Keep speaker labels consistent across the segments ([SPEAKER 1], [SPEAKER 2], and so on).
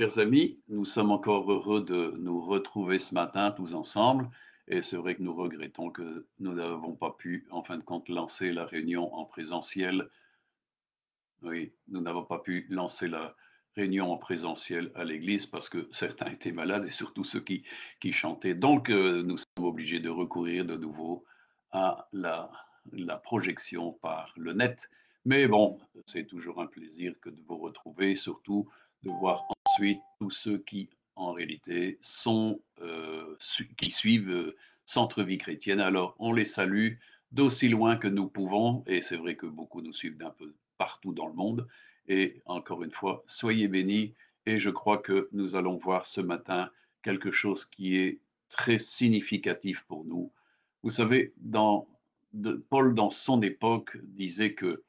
[SPEAKER 1] Chers amis, nous sommes encore heureux de nous retrouver ce matin tous ensemble et c'est vrai que nous regrettons que nous n'avons pas pu, en fin de compte, lancer la réunion en présentiel. Oui, nous n'avons pas pu lancer la réunion en présentiel à l'église parce que certains étaient malades et surtout ceux qui chantaient. Donc, nous sommes obligés de recourir de nouveau à la projection par le net. Mais bon, c'est toujours un plaisir que de vous retrouver, surtout de voir ensuite tous ceux qui, en réalité, qui suivent Centre Vie Chrétienne. Alors, on les salue d'aussi loin que nous pouvons, et c'est vrai que beaucoup nous suivent d'un peu partout dans le monde. Et encore une fois, soyez bénis. Et je crois que nous allons voir ce matin quelque chose qui est très significatif pour nous. Vous savez, Paul, dans son époque, disait que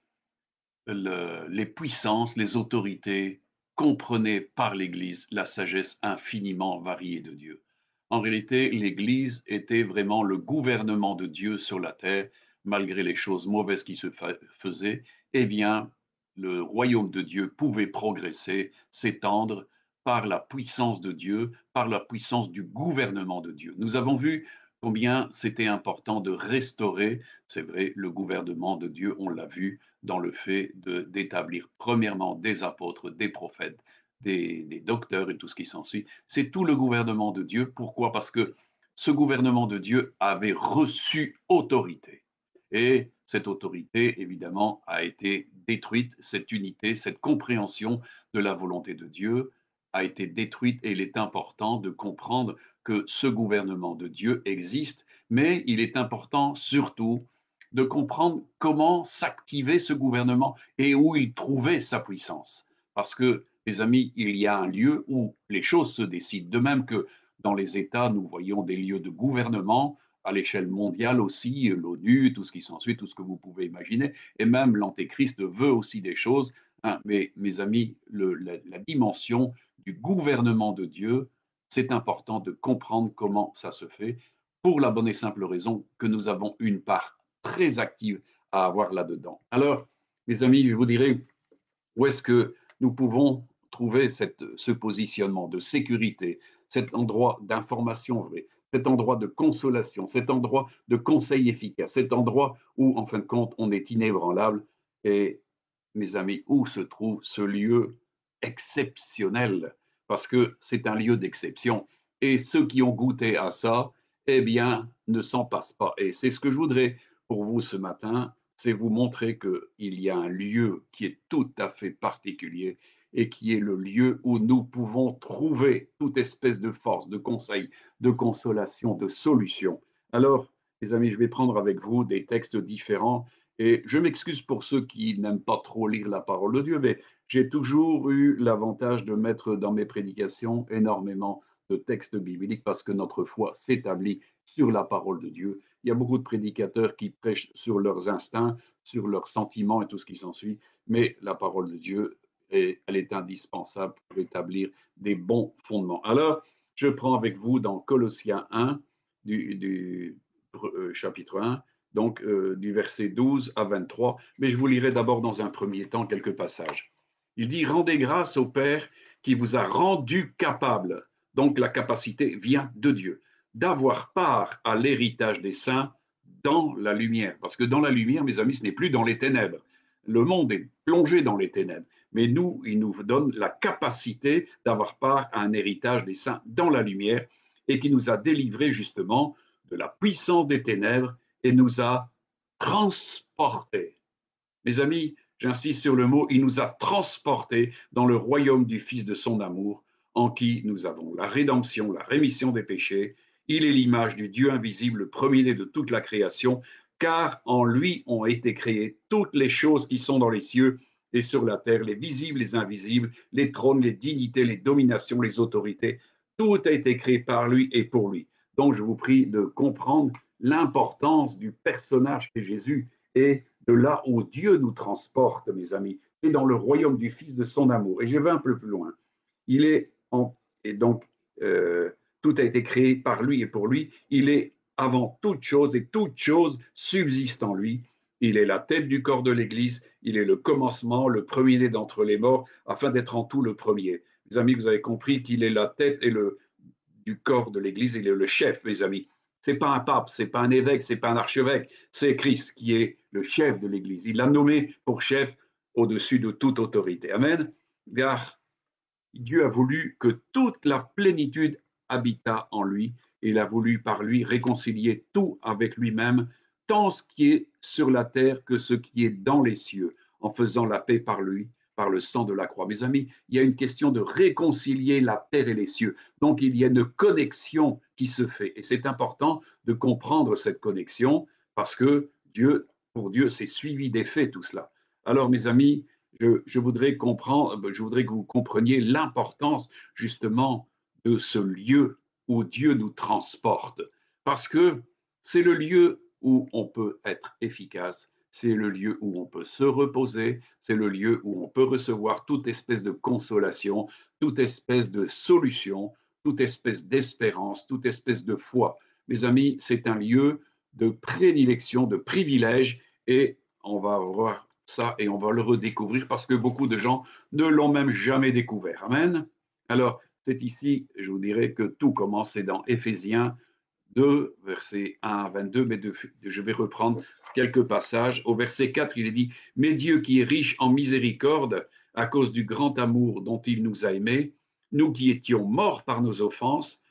[SPEAKER 1] les puissances, les autorités comprenaient par l'Église la sagesse infiniment variée de Dieu. En réalité, l'Église était vraiment le gouvernement de Dieu sur la terre, malgré les choses mauvaises qui se faisaient. Eh bien, le royaume de Dieu pouvait progresser, s'étendre par la puissance de Dieu, par la puissance du gouvernement de Dieu. Nous avons vu combien c'était important de restaurer, c'est vrai, le gouvernement de Dieu, on l'a vu, dans le fait d'établir premièrement des apôtres, des prophètes, des docteurs et tout ce qui s'ensuit. C'est tout le gouvernement de Dieu. Pourquoi? Parce que ce gouvernement de Dieu avait reçu autorité. Et cette autorité, évidemment, a été détruite. Cette unité, cette compréhension de la volonté de Dieu a été détruite et il est important de comprendre que ce gouvernement de Dieu existe, mais il est important surtout de comprendre comment s'activait ce gouvernement et où il trouvait sa puissance. Parce que, les amis, il y a un lieu où les choses se décident. De même que dans les États, nous voyons des lieux de gouvernement, à l'échelle mondiale aussi, l'ONU, tout ce qui s'ensuit, tout ce que vous pouvez imaginer, et même l'Antéchrist veut aussi des choses. Hein, mais mes amis, la dimension du gouvernement de Dieu, c'est important de comprendre comment ça se fait, pour la bonne et simple raison que nous avons une part très active à avoir là-dedans. Alors, mes amis, je vous dirais où est-ce que nous pouvons trouver ce positionnement de sécurité, cet endroit d'information vraie, cet endroit de consolation, cet endroit de conseil efficace, cet endroit où, en fin de compte, on est inébranlable. Et, mes amis, où se trouve ce lieu exceptionnel? Parce que c'est un lieu d'exception. Et ceux qui ont goûté à ça, eh bien, ne s'en passent pas. Et c'est ce que je voudrais pour vous ce matin, c'est vous montrer qu'il y a un lieu qui est tout à fait particulier et qui est le lieu où nous pouvons trouver toute espèce de force, de conseil, de consolation, de solution. Alors, les amis, je vais prendre avec vous des textes différents et je m'excuse pour ceux qui n'aiment pas trop lire la parole de Dieu, mais j'ai toujours eu l'avantage de mettre dans mes prédications énormément de textes bibliques parce que notre foi s'établit sur la parole de Dieu. Il y a beaucoup de prédicateurs qui prêchent sur leurs instincts, sur leurs sentiments et tout ce qui s'ensuit, mais la parole de Dieu, elle est indispensable pour établir des bons fondements. Alors, je prends avec vous dans Colossiens 1, du chapitre 1, donc du verset 12 à 23, mais je vous lirai d'abord dans un premier temps quelques passages. Il dit, rendez grâce au Père qui vous a rendu capable, donc la capacité vient de Dieu, d'avoir part à l'héritage des saints dans la lumière. Parce que dans la lumière, mes amis, ce n'est plus dans les ténèbres. Le monde est plongé dans les ténèbres. Mais nous, il nous donne la capacité d'avoir part à un héritage des saints dans la lumière et qui nous a délivrés justement de la puissance des ténèbres et nous a transportés. Mes amis, j'insiste sur le mot, il nous a transportés dans le royaume du Fils de son amour, en qui nous avons la rédemption, la rémission des péchés. Il est l'image du Dieu invisible, le premier-né de toute la création, car en lui ont été créées toutes les choses qui sont dans les cieux et sur la terre, les visibles, les invisibles, les trônes, les dignités, les dominations, les autorités. Tout a été créé par lui et pour lui. Donc je vous prie de comprendre l'importance du personnage qu'est Jésus et de là où Dieu nous transporte, mes amis, c'est dans le royaume du Fils de son amour. Et je vais un peu plus loin. Il est en, et donc tout a été créé par lui et pour lui. Il est avant toute chose et toute chose subsiste en lui. Il est la tête du corps de l'Église. Il est le commencement, le premier-né d'entre les morts, afin d'être en tout le premier.
[SPEAKER 2] mes amis, vous avez compris qu'il est la tête du corps de l'Église, il est le chef, mes amis. C'est pas un pape, c'est pas un évêque, c'est pas un archevêque, c'est Christ qui est le chef de l'Église. Il l'a nommé pour chef au-dessus de toute autorité. Amen. Car Dieu a voulu que toute la plénitude habitât en lui. Et il a voulu par lui réconcilier tout avec lui-même, tant ce qui est sur la terre que ce qui est dans les cieux, en faisant la paix par lui, par le sang de la croix. Mes amis, il y a une question de réconcilier la terre et les cieux. Donc il y a une connexion qui se fait. Et c'est important de comprendre cette connexion parce que Dieu, pour Dieu, c'est suivi des faits tout cela. Alors mes amis, je voudrais comprendre, je voudrais que vous compreniez l'importance justement de ce lieu où Dieu nous transporte. Parce que c'est le lieu où on peut être efficace, c'est le lieu où on peut se reposer, c'est le lieu où on peut recevoir toute espèce de consolation, toute espèce de solution, toute espèce d'espérance, toute espèce de foi. Mes amis, c'est un lieu de prédilection, de privilège, et on va voir ça et on va le redécouvrir parce que beaucoup de gens ne l'ont même jamais découvert. Amen. Alors, c'est ici, je vous dirais que tout commence, c'est dans Éphésiens 2, versets 1 à 22, mais je vais reprendre quelques passages. Au verset 4, il est dit, mais Dieu qui est riche en miséricorde, à cause du grand amour dont il nous a aimés, nous qui étions morts par nos offenses,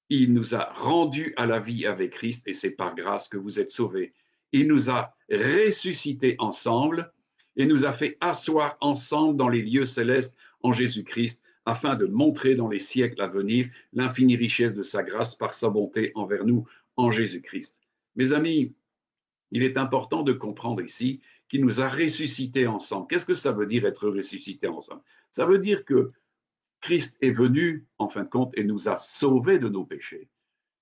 [SPEAKER 2] il nous a rendus à la vie avec Christ, et c'est par grâce que vous êtes sauvés. Il nous a ressuscités ensemble et nous a fait asseoir ensemble dans les lieux célestes en Jésus-Christ, afin de montrer dans les siècles à venir l'infinie richesse de sa grâce par sa bonté envers nous en Jésus-Christ. Mes amis, il est important de comprendre ici qu'il nous a ressuscités ensemble. Qu'est-ce que ça veut dire être ressuscités ensemble? Ça veut dire que Christ est venu, en fin de compte, et nous a sauvés de nos péchés.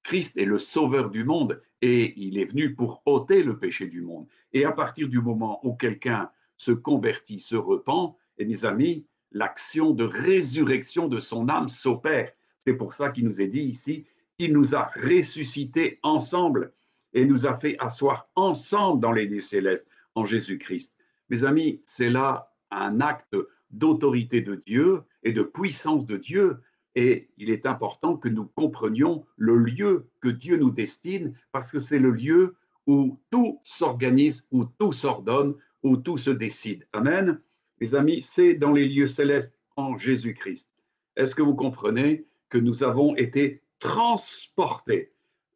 [SPEAKER 2] Christ est le sauveur du monde et il est venu pour ôter le péché du monde. Et à partir du moment où quelqu'un se convertit, se repent, et mes amis, l'action de résurrection de son âme s'opère. C'est pour ça qu'il nous est dit ici qu'il nous a ressuscités ensemble et nous a fait asseoir ensemble dans les lieux célestes en Jésus-Christ. Mes amis, c'est là un acte d'autorité de Dieu et de puissance de Dieu. Et il est important que nous comprenions le lieu que Dieu nous destine, parce que c'est le lieu où tout s'organise, où tout s'ordonne, où tout se décide. Amen. Mes amis, c'est dans les lieux célestes en Jésus-Christ. Est-ce que vous comprenez que nous avons été transportés?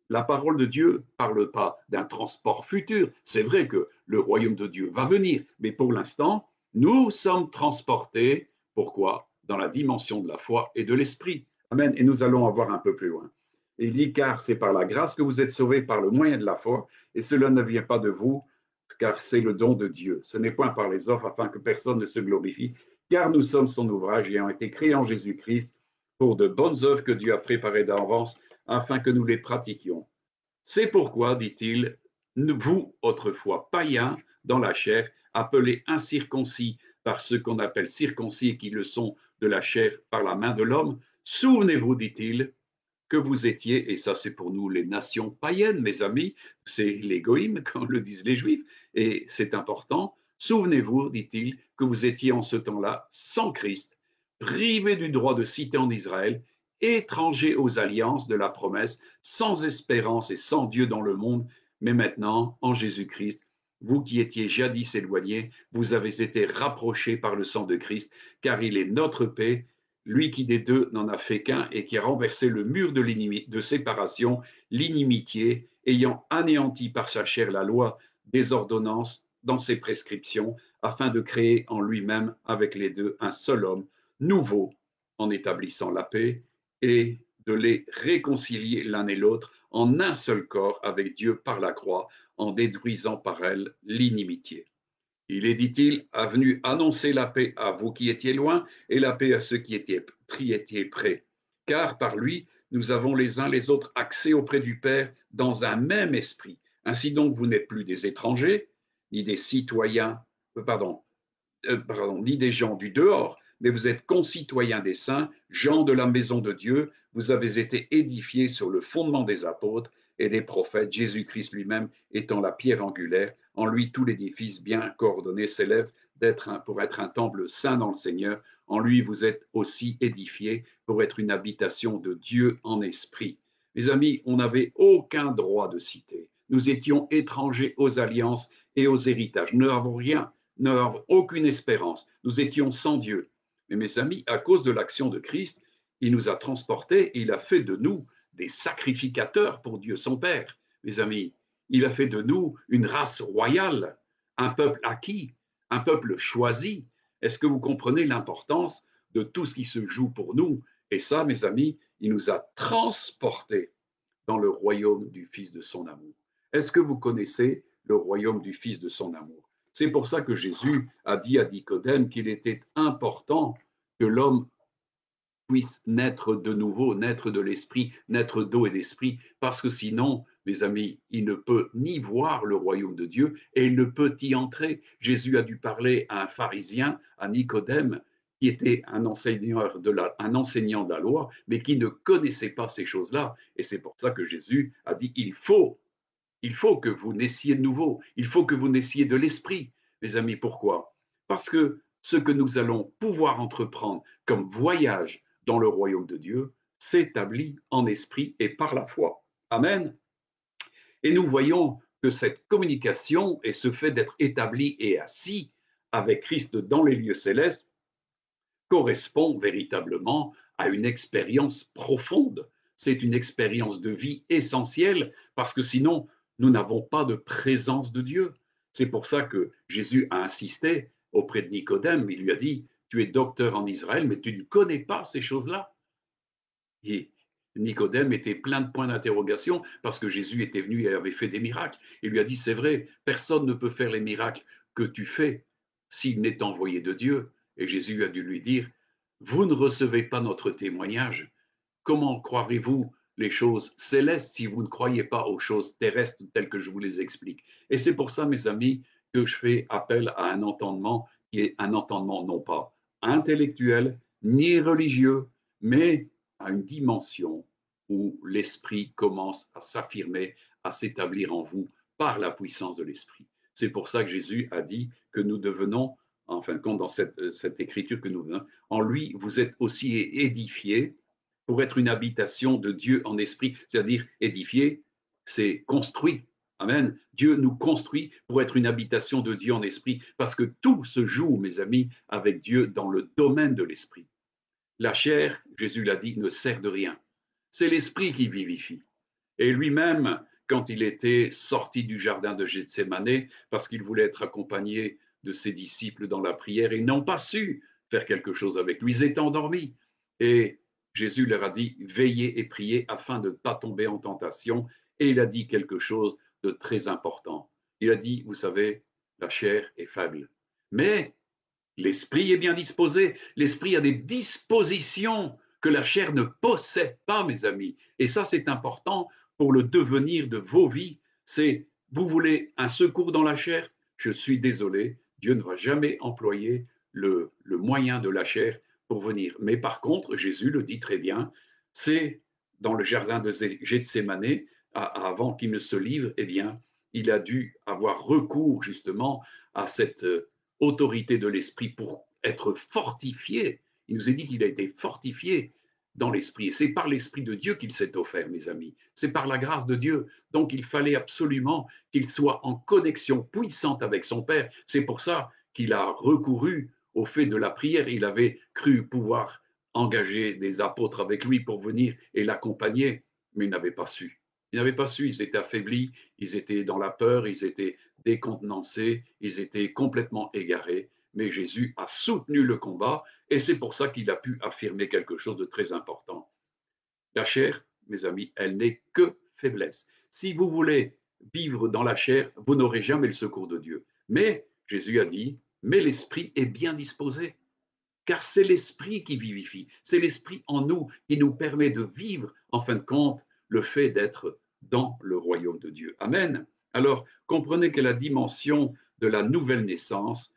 [SPEAKER 2] La parole de Dieu ne parle pas d'un transport futur. C'est vrai que le royaume de Dieu va venir, mais pour l'instant, nous sommes transportés. Pourquoi? Dans la dimension de la foi et de l'esprit. Amen. Et nous allons en voir un peu plus loin. Et il dit, car c'est par la grâce que vous êtes sauvés par le moyen de la foi, et cela ne vient pas de vous, car c'est le don de Dieu. Ce n'est point par les offres afin que personne ne se glorifie, car nous sommes son ouvrage ayant été créés en Jésus-Christ pour de bonnes œuvres que Dieu a préparées d'avance afin que nous les pratiquions. C'est pourquoi, dit-il, vous, autrefois païens dans la chair, appelés incirconcis par ceux qu'on appelle circoncis et qui le sont de la chair par la main de l'homme, souvenez-vous, dit-il, que vous étiez, et ça c'est pour nous les nations païennes, mes amis, c'est l'égoïme, comme le disent les Juifs, et c'est important, souvenez-vous, dit-il, que vous étiez en ce temps-là sans Christ, privés du droit de cité en Israël, étrangers aux alliances de la promesse, sans espérance et sans Dieu dans le monde, mais maintenant, en Jésus-Christ, vous qui étiez jadis éloignés, vous avez été rapprochés par le sang de Christ, car il est notre paix, lui qui des deux n'en a fait qu'un et qui a renversé le mur de séparation, l'inimitié, ayant anéanti par sa chair la loi des ordonnances dans ses prescriptions, afin de créer en lui-même avec les deux un seul homme nouveau, en établissant la paix, et de les réconcilier l'un et l'autre en un seul corps avec Dieu par la croix, en détruisant par elle l'inimitié. Il est, dit-il, venu annoncer la paix à vous qui étiez loin et la paix à ceux qui étaient près. Car par lui, nous avons les uns les autres accès auprès du Père dans un même esprit. Ainsi donc, vous n'êtes plus des étrangers, ni des citoyens, ni des gens du dehors, mais vous êtes concitoyens des saints, gens de la maison de Dieu, vous avez été édifiés sur le fondement des apôtres et des prophètes, Jésus-Christ lui-même étant la pierre angulaire. En lui, tout l'édifice bien coordonné s'élève pour être un temple saint dans le Seigneur, En lui, vous êtes aussi édifiés pour être une habitation de Dieu en esprit. Mes amis, on n'avait aucun droit de citer. Nous étions étrangers aux alliances et aux héritages. Nous n'avons rien, nous n'avons aucune espérance. Nous étions sans Dieu. Mais mes amis, à cause de l'action de Christ, il nous a transportés et il a fait de nous des sacrificateurs pour Dieu, son Père. Mes amis, il a fait de nous une race royale, un peuple acquis, un peuple choisi. Est-ce que vous comprenez l'importance de tout ce qui se joue pour nous? Et ça, mes amis, il nous a transportés dans le royaume du Fils de son amour. Est-ce que vous connaissez le royaume du Fils de son amour? C'est pour ça que Jésus a dit à Nicodème qu'il était important que l'homme puisse naître de nouveau, naître de l'esprit, naître d'eau et d'esprit, parce que sinon, mes amis, il ne peut ni voir le royaume de Dieu et il ne peut y entrer. Jésus a dû parler à un pharisien, à Nicodème, qui était un enseignant un enseignant de la loi, mais qui ne connaissait pas ces choses-là. Et c'est pour ça que Jésus a dit, il faut que vous naissiez de nouveau, il faut que vous naissiez de l'esprit. Mes amis, pourquoi? Parce que ce que nous allons pouvoir entreprendre comme voyage dans le royaume de Dieu s'établit en esprit et par la foi. Amen. Et nous voyons que cette communication et ce fait d'être établi et assis avec Christ dans les lieux célestes correspond véritablement à une expérience profonde. C'est une expérience de vie essentielle parce que sinon, nous n'avons pas de présence de Dieu. C'est pour ça que Jésus a insisté auprès de Nicodème. Il lui a dit, tu es docteur en Israël, mais tu ne connais pas ces choses-là. Et Nicodème était plein de points d'interrogation parce que Jésus était venu et avait fait des miracles. Il lui a dit, c'est vrai, personne ne peut faire les miracles que tu fais s'il n'est envoyé de Dieu. Et Jésus a dû lui dire, vous ne recevez pas notre témoignage. Comment croirez-vous les choses célestes si vous ne croyez pas aux choses terrestres telles que je vous les explique? Et c'est pour ça, mes amis, que je fais appel à un entendement qui est un entendement non pas intellectuel ni religieux, mais à une dimension où l'esprit commence à s'affirmer, à s'établir en vous par la puissance de l'esprit. C'est pour ça que Jésus a dit que nous devenons, en fin de compte, dans cette écriture que nous venons, en lui, vous êtes aussi édifiés pour être une habitation de Dieu en esprit, c'est-à-dire édifié, c'est construit. Amen. Dieu nous construit pour être une habitation de Dieu en esprit, parce que tout se joue, mes amis, avec Dieu dans le domaine de l'esprit. La chair, Jésus l'a dit, ne sert de rien. C'est l'esprit qui vivifie. Et lui-même, quand il était sorti du jardin de Gethsémanée, parce qu'il voulait être accompagné de ses disciples dans la prière, ils n'ont pas su faire quelque chose avec lui. Ils étaient endormis. Et Jésus leur a dit, veillez et priez afin de ne pas tomber en tentation. Et il a dit quelque chose de très important. Il a dit, vous savez, la chair est faible. Mais l'esprit est bien disposé. L'esprit a des dispositions que la chair ne possède pas, mes amis. Et ça, c'est important pour le devenir de vos vies. C'est, vous voulez un secours dans la chair? Je suis désolé, Dieu ne va jamais employer le moyen de la chair pour venir. Mais par contre, Jésus le dit très bien, c'est dans le jardin de Gethsémanée, avant qu'il ne se livre, eh bien, il a dû avoir recours justement à cette autorité de l'esprit pour être fortifié. Il nous est dit qu'il a été fortifié dans l'esprit. Et c'est par l'esprit de Dieu qu'il s'est offert, mes amis. C'est par la grâce de Dieu. Donc il fallait absolument qu'il soit en connexion puissante avec son Père. C'est pour ça qu'il a recouru au fait de la prière. Il avait cru pouvoir engager des apôtres avec lui pour venir et l'accompagner, mais il n'avait pas su. Ils n'avaient pas su, ils étaient affaiblis, ils étaient dans la peur, ils étaient décontenancés, ils étaient complètement égarés. Mais Jésus a soutenu le combat et c'est pour ça qu'il a pu affirmer quelque chose de très important. La chair, mes amis, elle n'est que faiblesse. Si vous voulez vivre dans la chair, vous n'aurez jamais le secours de Dieu. Mais Jésus a dit, mais l'esprit est bien disposé, car c'est l'esprit qui vivifie, c'est l'esprit en nous qui nous permet de vivre, en fin de compte, le fait d'être dans le royaume de Dieu. Amen. Alors, comprenez que la dimension de la nouvelle naissance,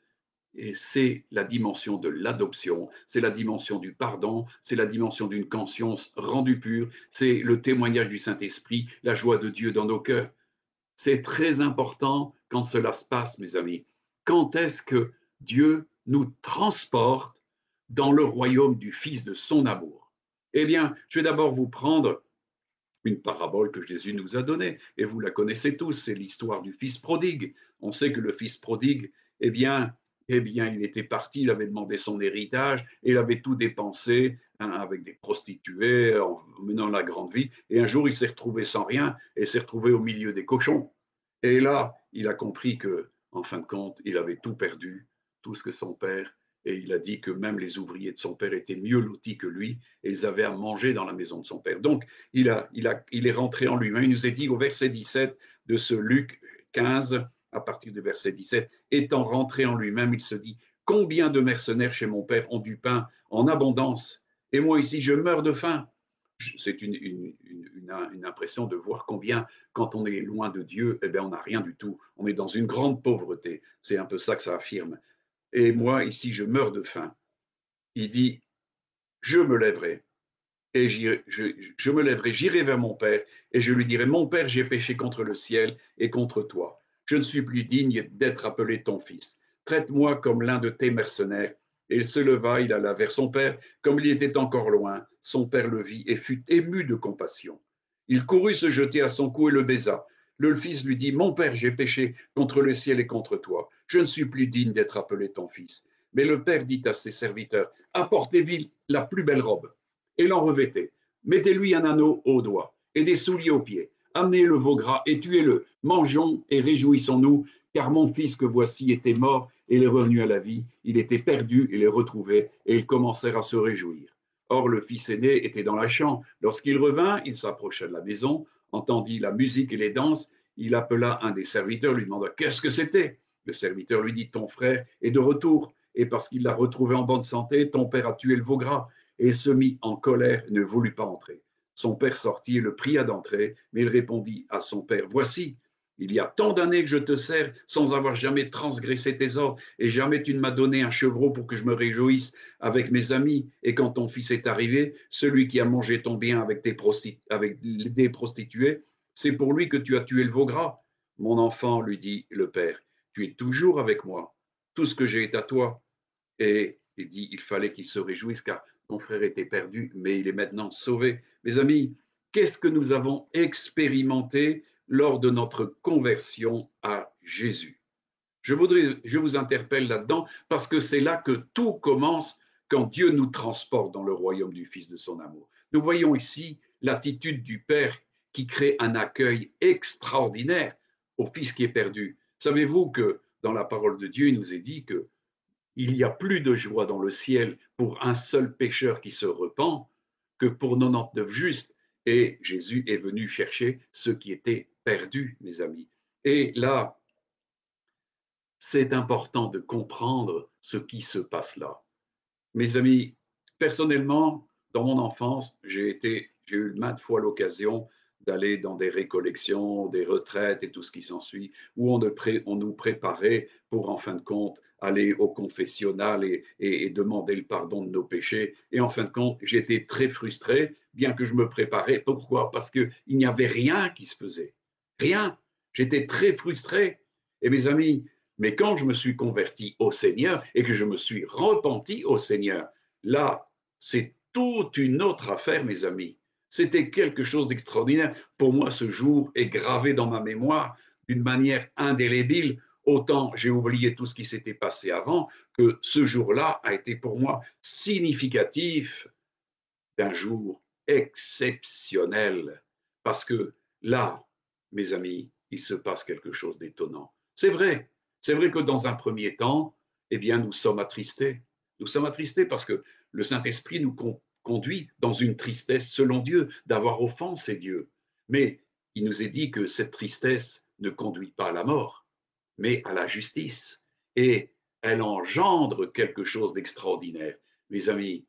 [SPEAKER 2] et c'est la dimension de l'adoption, c'est la dimension du pardon, c'est la dimension d'une conscience rendue pure, c'est le témoignage du Saint-Esprit, la joie de Dieu dans nos cœurs. C'est très important quand cela se passe, mes amis. Quand est-ce que Dieu nous transporte dans le royaume du Fils de son amour? Eh bien, je vais d'abord vous prendre une parabole que Jésus nous a donnée, et vous la connaissez tous, c'est l'histoire du fils prodigue. On sait que le fils prodigue, eh bien, il était parti, il avait demandé son héritage, et il avait tout dépensé hein, avec des prostituées, en menant la grande vie, et un jour il s'est retrouvé sans rien, et s'est retrouvé au milieu des cochons. Et là, il a compris que, en fin de compte, il avait tout perdu, tout ce que son père, et il a dit que même les ouvriers de son père étaient mieux lotis que lui, et ils avaient à manger dans la maison de son père. Donc, il est rentré en lui-même. Il nous est dit au verset 17 de ce Luc 15, à partir du verset 17, étant rentré en lui-même, il se dit, combien de mercenaires chez mon père ont du pain en abondance, et moi ici, je meurs de faim. C'est une impression de voir combien, quand on est loin de Dieu, eh bien, on n'a rien du tout. On est dans une grande pauvreté. C'est un peu ça que ça affirme. Et moi, ici, je meurs de faim. Il dit, je me lèverai et je me lèverai, j'irai vers mon père et je lui dirai, mon père, j'ai péché contre le ciel et contre toi. Je ne suis plus digne d'être appelé ton fils. Traite-moi comme l'un de tes mercenaires. Et il se leva, il alla vers son père. Comme il était encore loin, son père le vit et fut ému de compassion. Il courut se jeter à son cou et le baisa. Le fils lui dit, mon père, j'ai péché contre le ciel et contre toi. Je ne suis plus digne d'être appelé ton fils. Mais le père dit à ses serviteurs, apportez-lui la plus belle robe et l'en revêtez. Mettez-lui un anneau au doigt et des souliers aux pieds. Amenez le veau gras et tuez-le. Mangeons et réjouissons-nous, car mon fils que voici était mort et il est revenu à la vie. Il était perdu, il est retrouvé, et ils commencèrent à se réjouir. Or, le fils aîné était dans la chambre. Lorsqu'il revint, il s'approcha de la maison, entendit la musique et les danses. Il appela un des serviteurs, lui demanda qu'est-ce que c'était. Le serviteur lui dit, ton frère est de retour, et parce qu'il l'a retrouvé en bonne santé, ton père a tué le veau gras et se mit en colère et ne voulut pas entrer. Son père sortit et le pria d'entrer, mais il répondit à son père, voici, il y a tant d'années que je te sers sans avoir jamais transgressé tes ordres, et jamais tu ne m'as donné un chevreau pour que je me réjouisse avec mes amis. Et quand ton fils est arrivé, celui qui a mangé ton bien avec des prostituées, c'est pour lui que tu as tué le veau gras. Mon enfant, lui dit le père, tu es toujours avec moi. Tout ce que j'ai est à toi. Et il dit, il fallait qu'il se réjouisse car ton frère était perdu, mais il est maintenant sauvé. Mes amis, qu'est-ce que nous avons expérimenté lors de notre conversion à Jésus? Je vous interpelle là-dedans parce que c'est là que tout commence quand Dieu nous transporte dans le royaume du Fils de son amour. Nous voyons ici l'attitude du Père qui crée un accueil extraordinaire au Fils qui est perdu. Savez-vous que dans la parole de Dieu, il nous est dit que il y a plus de joie dans le ciel pour un seul pécheur qui se repent que pour 99 justes. Et Jésus est venu chercher ceux qui étaient perdus, mes amis. Et là, c'est important de comprendre ce qui se passe là. Mes amis, personnellement, dans mon enfance, j'ai eu maintes fois l'occasion d'aller dans des récollections, des retraites et tout ce qui s'ensuit, où on nous préparait pour, en fin de compte, aller au confessionnal et demander le pardon de nos péchés. Et en fin de compte, j'étais très frustré, bien que je me préparais. Pourquoi? Parce qu'il n'y avait rien qui se faisait. Rien. J'étais très frustré. Et mes amis, mais quand je me suis converti au Seigneur et que je me suis repenti au Seigneur, là, c'est toute une autre affaire, mes amis. C'était quelque chose d'extraordinaire. Pour moi, ce jour est gravé dans ma mémoire d'une manière indélébile. Autant j'ai oublié tout ce qui s'était passé avant, que ce jour-là a été pour moi significatif d'un jour exceptionnel. Parce que là, mes amis, il se passe quelque chose d'étonnant. C'est vrai que dans un premier temps, eh bien, nous sommes attristés. Nous sommes attristés parce que le Saint-Esprit nous conduit dans une tristesse selon Dieu, d'avoir offensé Dieu. Mais il nous est dit que cette tristesse ne conduit pas à la mort, mais à la justice. Et elle engendre quelque chose d'extraordinaire. Mes amis,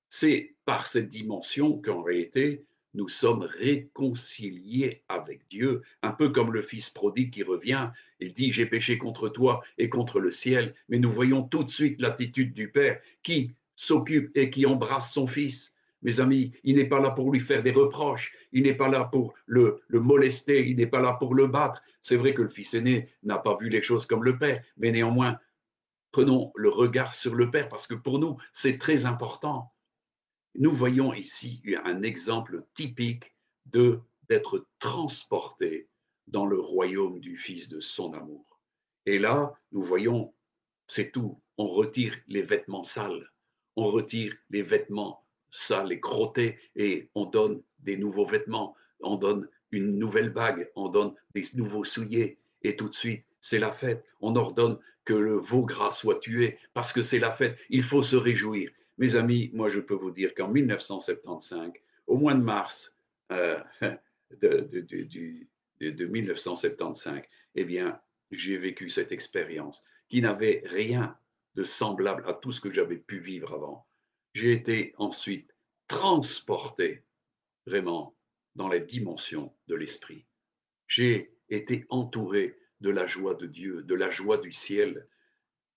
[SPEAKER 2] c'est par cette dimension qu'en réalité, nous sommes réconciliés avec Dieu, un peu comme le fils prodigue qui revient, il dit, j'ai péché contre toi et contre le ciel, mais nous voyons tout de suite l'attitude du Père qui s'occupe et qui embrasse son fils. Mes amis, il n'est pas là pour lui faire des reproches, il n'est pas là pour le molester, il n'est pas là pour le battre. C'est vrai que le fils aîné n'a pas vu les choses comme le père, mais néanmoins, prenons le regard sur le Père, parce que pour nous, c'est très important. Nous voyons ici un exemple typique de d'être transporté dans le royaume du Fils de son amour. Et là, nous voyons, c'est tout. On retire les vêtements sales, on retire les vêtements sales et crottés, et on donne des nouveaux vêtements, on donne une nouvelle bague, on donne des nouveaux souliers, et tout de suite, c'est la fête. On ordonne que le veau gras soit tué parce que c'est la fête. Il faut se réjouir. Mes amis, moi je peux vous dire qu'en 1975, au mois de mars de, de, de, de 1975, eh bien, j'ai vécu cette expérience qui n'avait rien de semblable à tout ce que j'avais pu vivre avant. J'ai été ensuite transporté vraiment dans les dimensions de l'esprit. J'ai été entouré de la joie de Dieu, de la joie du ciel.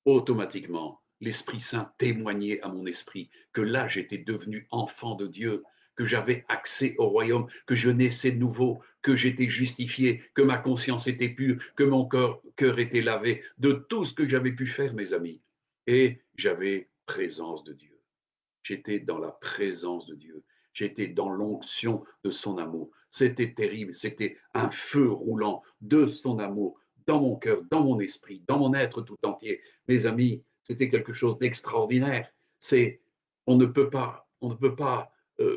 [SPEAKER 2] Automatiquement, l'Esprit Saint témoignait à mon esprit que là, j'étais devenu enfant de Dieu, que j'avais accès au royaume, que je naissais de nouveau, que j'étais justifié, que ma conscience était pure, que mon cœur était lavé de tout ce que j'avais pu faire, mes amis. Et j'avais présence de Dieu. J'étais dans la présence de Dieu. J'étais dans l'onction de son amour. C'était terrible. C'était un feu roulant de son amour dans mon cœur, dans mon esprit, dans mon être tout entier. Mes amis, c'était quelque chose d'extraordinaire. C'est, on ne peut pas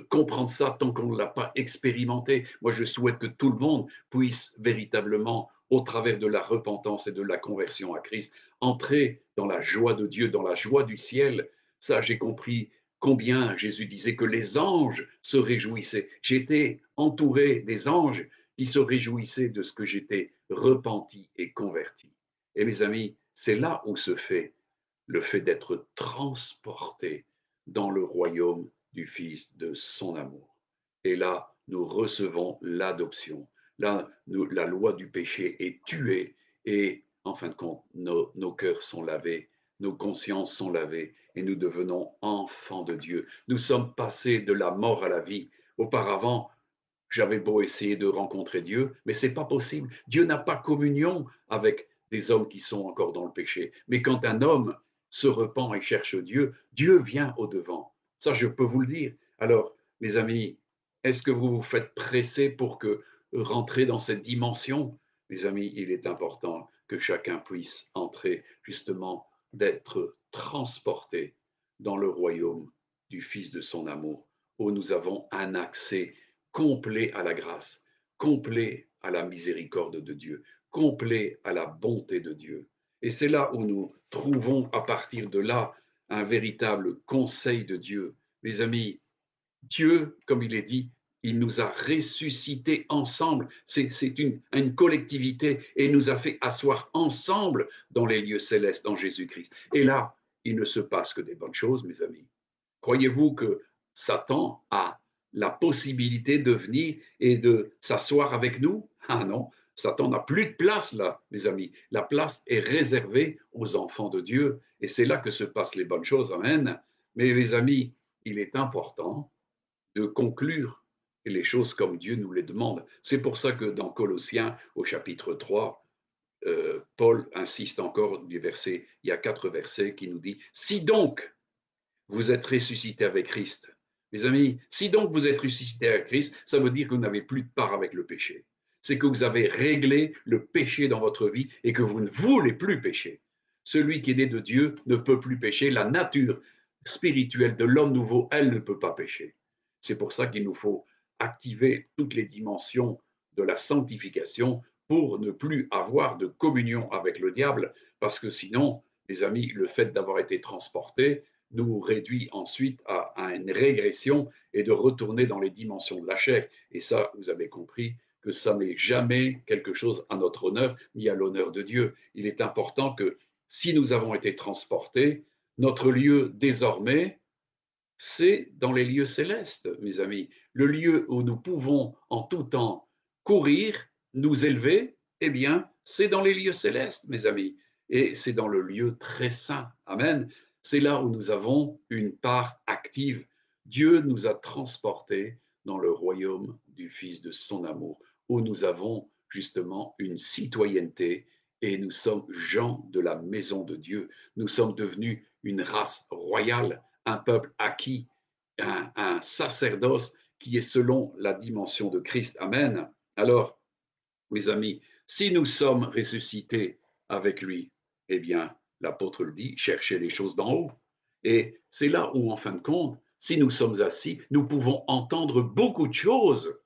[SPEAKER 2] comprendre ça tant qu'on ne l'a pas expérimenté. Moi, je souhaite que tout le monde puisse véritablement, au travers de la repentance et de la conversion à Christ, entrer dans la joie de Dieu, dans la joie du ciel. Ça, j'ai compris combien Jésus disait que les anges se réjouissaient. J'étais entouré des anges qui se réjouissaient de ce que j'étais repenti et converti. Et mes amis, c'est là où se fait le fait d'être transporté dans le royaume du Fils de son amour. Et là, nous recevons l'adoption. Là, la loi du péché est tuée et, en fin de compte, nos cœurs sont lavés, nos consciences sont lavées et nous devenons enfants de Dieu. Nous sommes passés de la mort à la vie. Auparavant, j'avais beau essayer de rencontrer Dieu, mais c'est pas possible. Dieu n'a pas communion avec des hommes qui sont encore dans le péché. Mais quand un homme se repent et cherche Dieu, Dieu vient au devant. Ça, je peux vous le dire. Alors, mes amis, est-ce que vous vous faites presser pour que rentrer dans cette dimension? Mes amis, il est important que chacun puisse entrer justement d'être transporté dans le royaume du Fils de son amour, où nous avons un accès complet à la grâce, complet à la miséricorde de Dieu, complet à la bonté de Dieu. Et c'est là où nous trouvons à partir de là un véritable conseil de Dieu. Mes amis, Dieu, comme il est dit, il nous a ressuscités ensemble. C'est une collectivité et il nous a fait asseoir ensemble dans les lieux célestes en Jésus-Christ. Et là, il ne se passe que des bonnes choses, mes amis. Croyez-vous que Satan a la possibilité de venir et de s'asseoir avec nous? Ah non, Satan n'a plus de place là, mes amis. La place est réservée aux enfants de Dieu et c'est là que se passent les bonnes choses. Amen. Mais mes amis, il est important de conclure les choses comme Dieu nous les demande. C'est pour ça que dans Colossiens, au chapitre 3, Paul insiste encore du verset, il y a 4 versets qui nous dit, si donc vous êtes ressuscité avec Christ. Mes amis, si donc vous êtes ressuscité avec Christ, ça veut dire que vous n'avez plus de part avec le péché. C'est que vous avez réglé le péché dans votre vie et que vous ne voulez plus pécher. Celui qui est né de Dieu ne peut plus pécher. La nature spirituelle de l'homme nouveau, elle ne peut pas pécher. C'est pour ça qu'il nous faut activer toutes les dimensions de la sanctification pour ne plus avoir de communion avec le diable, parce que sinon, les amis, le fait d'avoir été transporté, nous réduit ensuite à une régression et de retourner dans les dimensions de la chair. Et ça, vous avez compris que ça n'est jamais quelque chose à notre honneur ni à l'honneur de Dieu. Il est important que si nous avons été transportés, notre lieu désormais, c'est dans les lieux célestes, mes amis, le lieu où nous pouvons en tout temps courir, nous élever, eh bien, c'est dans les lieux célestes, mes amis, et c'est dans le lieu très saint. Amen. C'est là où nous avons une part active. Dieu nous a transportés dans le royaume du Fils de son amour, où nous avons justement une citoyenneté et nous sommes gens de la maison de Dieu. Nous sommes devenus une race royale, un peuple acquis, un sacerdoce qui est selon la dimension de Christ. Amen. Alors, mes amis, si nous sommes ressuscités avec lui, eh bien, l'apôtre le dit, cherchez les choses d'en haut. Et c'est là où, en fin de compte, si nous sommes assis, nous pouvons entendre beaucoup de choses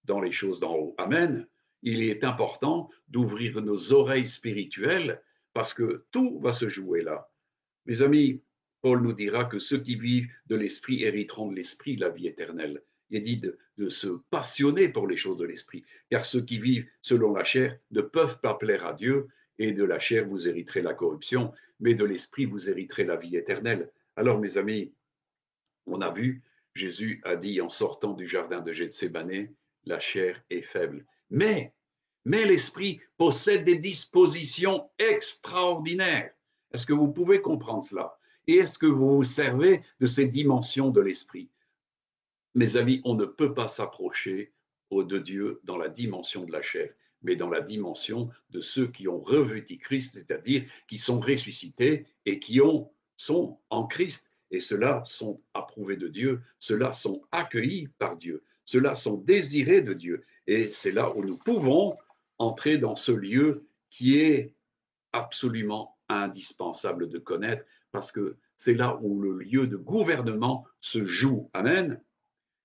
[SPEAKER 2] dans les choses d'en haut. Amen. Il est important d'ouvrir nos oreilles spirituelles parce que tout va se jouer là. Mes amis, Paul nous dira que ceux qui vivent de l'esprit hériteront de l'esprit la vie éternelle. Il dit de se passionner pour les choses de l'esprit, car ceux qui vivent selon la chair ne peuvent pas plaire à Dieu, et de la chair vous hériterez la corruption, mais de l'esprit vous hériterez la vie éternelle. Alors, mes amis, on a vu, Jésus a dit en sortant du jardin de Gethsébané, la chair est faible. Mais l'esprit possède des dispositions extraordinaires. Est-ce que vous pouvez comprendre cela? Et est-ce que vous vous servez de ces dimensions de l'esprit? Mes amis, on ne peut pas s'approcher de Dieu dans la dimension de la chair, mais dans la dimension de ceux qui ont revêtu Christ, c'est-à-dire qui sont ressuscités et sont en Christ. Et ceux-là sont approuvés de Dieu, ceux-là sont accueillis par Dieu, ceux-là sont désirés de Dieu. Et c'est là où nous pouvons entrer dans ce lieu qui est absolument indispensable de connaître, parce que c'est là où le lieu de gouvernement se joue. Amen.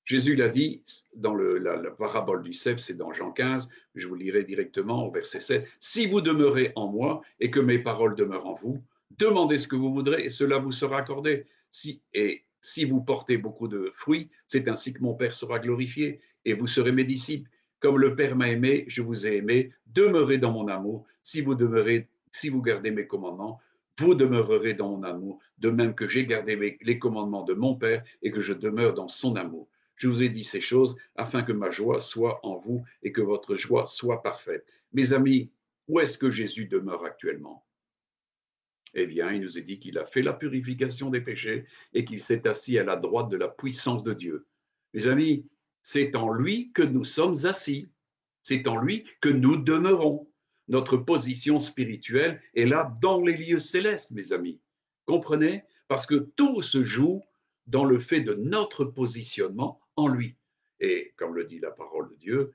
[SPEAKER 2] Jésus l'a dit dans la parabole du cep, c'est dans Jean 15, je vous lirai directement au verset 7. Si vous demeurez en moi et que mes paroles demeurent en vous, demandez ce que vous voudrez et cela vous sera accordé. Si vous portez beaucoup de fruits, c'est ainsi que mon Père sera glorifié et vous serez mes disciples. Comme le Père m'a aimé, je vous ai aimé. Demeurez dans mon amour. Si vous gardez mes commandements, vous demeurerez dans mon amour, de même que j'ai gardé les commandements de mon Père et que je demeure dans son amour. Je vous ai dit ces choses afin que ma joie soit en vous et que votre joie soit parfaite. Mes amis, où est-ce que Jésus demeure actuellement? Eh bien, il nous est dit qu'il a fait la purification des péchés et qu'il s'est assis à la droite de la puissance de Dieu. Mes amis, c'est en lui que nous sommes assis. C'est en lui que nous demeurons. Notre position spirituelle est là dans les lieux célestes, mes amis. Comprenez? Parce que tout se joue dans le fait de notre positionnement en lui. Et comme le dit la parole de Dieu,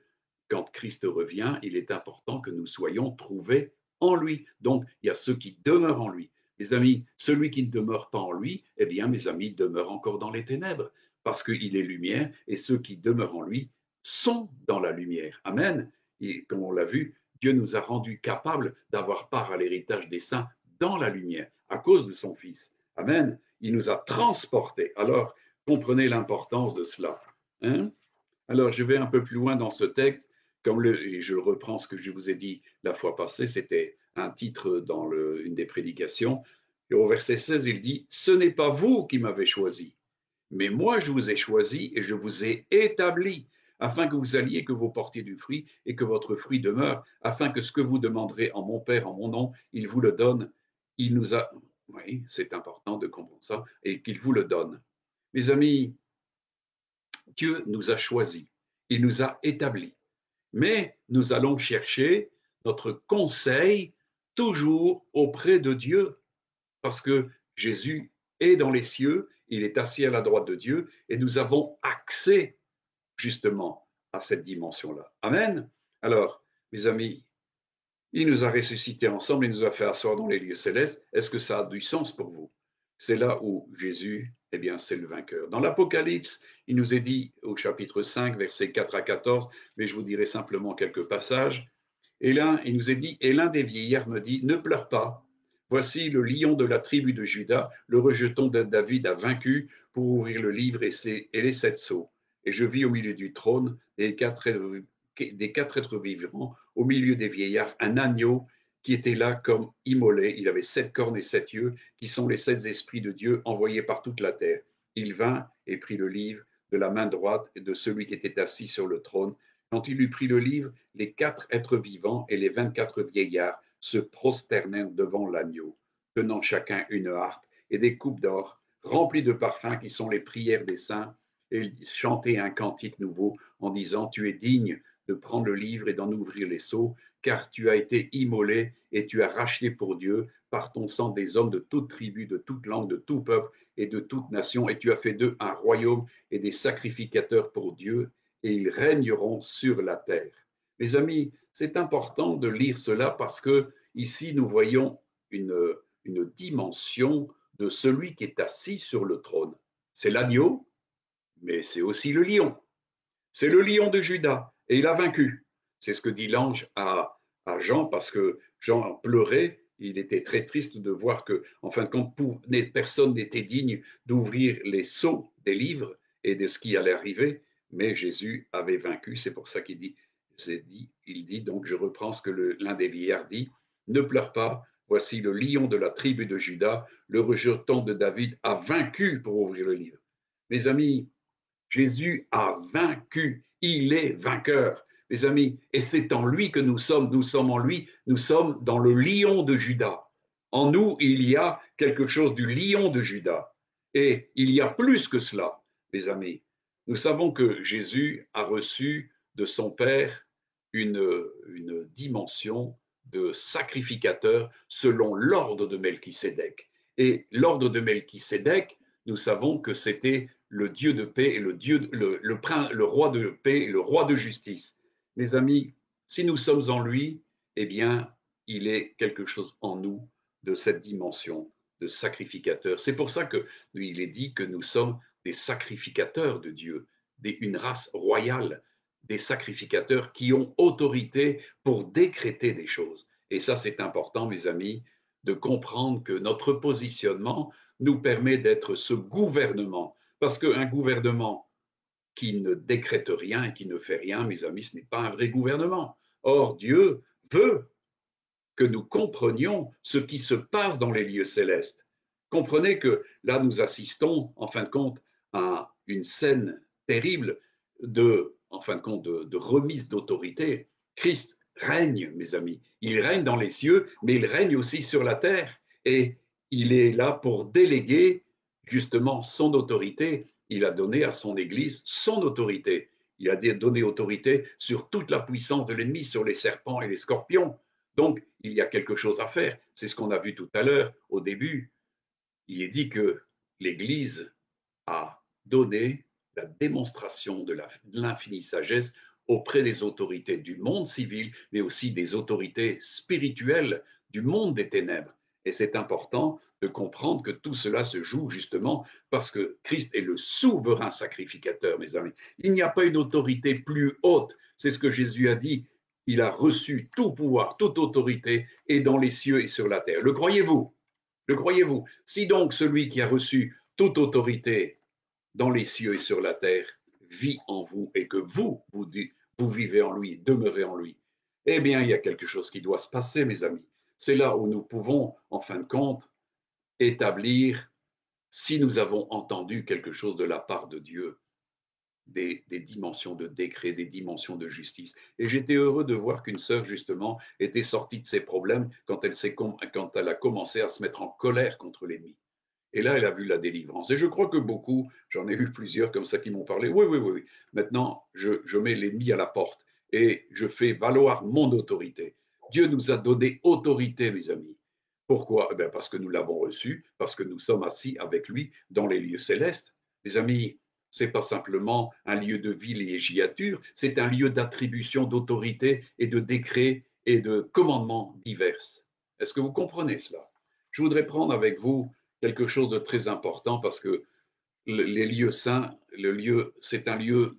[SPEAKER 2] quand Christ revient, il est important que nous soyons trouvés en lui. Donc, il y a ceux qui demeurent en lui. Mes amis, celui qui ne demeure pas en lui, eh bien, mes amis, demeure encore dans les ténèbres, parce qu'il est lumière, et ceux qui demeurent en lui sont dans la lumière. Amen. Et comme on l'a vu, Dieu nous a rendus capables d'avoir part à l'héritage des saints dans la lumière, à cause de son Fils. Amen. Il nous a transportés. Alors, comprenez l'importance de cela. Hein? Alors, je vais un peu plus loin dans ce texte, et je reprends ce que je vous ai dit la fois passée, c'était un titre dans une des prédications. Et au verset 16, il dit, ce n'est pas vous qui m'avez choisi, mais moi je vous ai choisi et je vous ai établi, afin que vous alliez, que vous portiez du fruit et que votre fruit demeure, afin que ce que vous demanderez en mon Père, en mon nom, il vous le donne. Il nous a, oui, c'est important de comprendre ça, et qu'il vous le donne. Mes amis, Dieu nous a choisis, il nous a établis, mais nous allons chercher notre conseil toujours auprès de Dieu, parce que Jésus est dans les cieux, il est assis à la droite de Dieu, et nous avons accès justement à cette dimension-là. Amen. Alors, mes amis, il nous a ressuscités ensemble, il nous a fait asseoir dans les lieux célestes. Est-ce que ça a du sens pour vous? C'est là où Jésus, eh bien, c'est le vainqueur. Dans l'Apocalypse, il nous est dit au chapitre 5, versets 4 à 14, mais je vous dirai simplement quelques passages. Et là, il nous est dit, et l'un des vieillards me dit, ne pleure pas. Voici le lion de la tribu de Juda, le rejeton de David a vaincu pour ouvrir le livre et les sept sceaux. Et je vis au milieu du trône des quatre êtres vivants, au milieu des vieillards, un agneau qui était là comme immolé. Il avait 7 cornes et 7 yeux, qui sont les 7 esprits de Dieu envoyés par toute la terre. Il vint et prit le livre de la main droite de celui qui était assis sur le trône. Quand il eut pris le livre, les 4 êtres vivants et les 24 vieillards se prosternèrent devant l'agneau, tenant chacun une harpe et des coupes d'or remplies de parfums qui sont les prières des saints, et ils chantaient un cantique nouveau en disant, tu es digne de prendre le livre et d'en ouvrir les sceaux, car tu as été immolé et tu as racheté pour Dieu par ton sang des hommes de toute tribu, de toute langue, de tout peuple et de toute nation, et tu as fait d'eux un royaume et des sacrificateurs pour Dieu, et ils régneront sur la terre. Mes amis, c'est important de lire cela parce que ici nous voyons une, une dimension de celui qui est assis sur le trône. C'est l'agneau, mais c'est aussi le lion. C'est le lion de Juda, et il a vaincu. C'est ce que dit l'ange à Jean, parce que Jean pleurait, il était très triste de voir que, en fin de compte, personne n'était digne d'ouvrir les sceaux des livres et de ce qui allait arriver, mais Jésus avait vaincu. C'est pour ça il dit, donc je reprends ce que l'un des vieillards dit, ne pleure pas, voici le lion de la tribu de Juda, le rejeton de David a vaincu pour ouvrir le livre. Mes amis, Jésus a vaincu, il est vainqueur, mes amis, et c'est en lui que nous sommes en lui, nous sommes dans le lion de Juda. En nous, il y a quelque chose du lion de Juda. Et il y a plus que cela, mes amis. Nous savons que Jésus a reçu de son Père une dimension de sacrificateur selon l'ordre de Melchisédek. Et l'ordre de Melchisédek, nous savons que c'était le Dieu de paix et le roi de paix et le roi de justice. Mes amis, si nous sommes en lui, eh bien, il est quelque chose en nous de cette dimension de sacrificateur. C'est pour ça qu'il est dit que nous sommes des sacrificateurs de Dieu, une race royale, des sacrificateurs qui ont autorité pour décréter des choses. Et ça, c'est important, mes amis, de comprendre que notre positionnement nous permet d'être ce gouvernement. Parce qu'un gouvernement qui ne décrète rien et qui ne fait rien, mes amis, ce n'est pas un vrai gouvernement. Or, Dieu veut que nous comprenions ce qui se passe dans les lieux célestes. Comprenez que là, nous assistons, en fin de compte, à une scène terrible en fin de compte, de remise d'autorité. Christ règne, mes amis. Il règne dans les cieux, mais il règne aussi sur la terre. Et il est là pour déléguer justement son autorité. Il a donné à son Église son autorité. Il a donné autorité sur toute la puissance de l'ennemi, sur les serpents et les scorpions. Donc, il y a quelque chose à faire. C'est ce qu'on a vu tout à l'heure, au début. Il est dit que l'Église a donné la démonstration de l'infinie sagesse auprès des autorités du monde civil, mais aussi des autorités spirituelles du monde des ténèbres. Et c'est important de comprendre que tout cela se joue justement parce que Christ est le souverain sacrificateur, mes amis. Il n'y a pas une autorité plus haute. C'est ce que Jésus a dit. Il a reçu tout pouvoir, toute autorité, et dans les cieux et sur la terre. Le croyez-vous? Le croyez-vous? Si donc celui qui a reçu toute autorité dans les cieux et sur la terre vit en vous et que vous vivez en lui, demeurez en lui, eh bien, il y a quelque chose qui doit se passer, mes amis. C'est là où nous pouvons, en fin de compte, établir si nous avons entendu quelque chose de la part de Dieu, des dimensions de décret, des dimensions de justice. Et j'étais heureux de voir qu'une sœur, justement, était sortie de ses problèmes quand elle a commencé à se mettre en colère contre l'ennemi. Et là, elle a vu la délivrance. Et je crois que beaucoup, j'en ai eu plusieurs comme ça qui m'ont parlé, oui, oui, oui, oui. Maintenant, je mets l'ennemi à la porte et je fais valoir mon autorité. Dieu nous a donné autorité, mes amis. Pourquoi? Eh bien, parce que nous l'avons reçu, parce que nous sommes assis avec lui dans les lieux célestes. Mes amis, ce n'est pas simplement un lieu de villégiature, c'est un lieu d'attribution d'autorité et de décrets et de commandements divers. Est-ce que vous comprenez cela? Je voudrais prendre avec vous quelque chose de très important parce que les lieux saints, c'est un lieu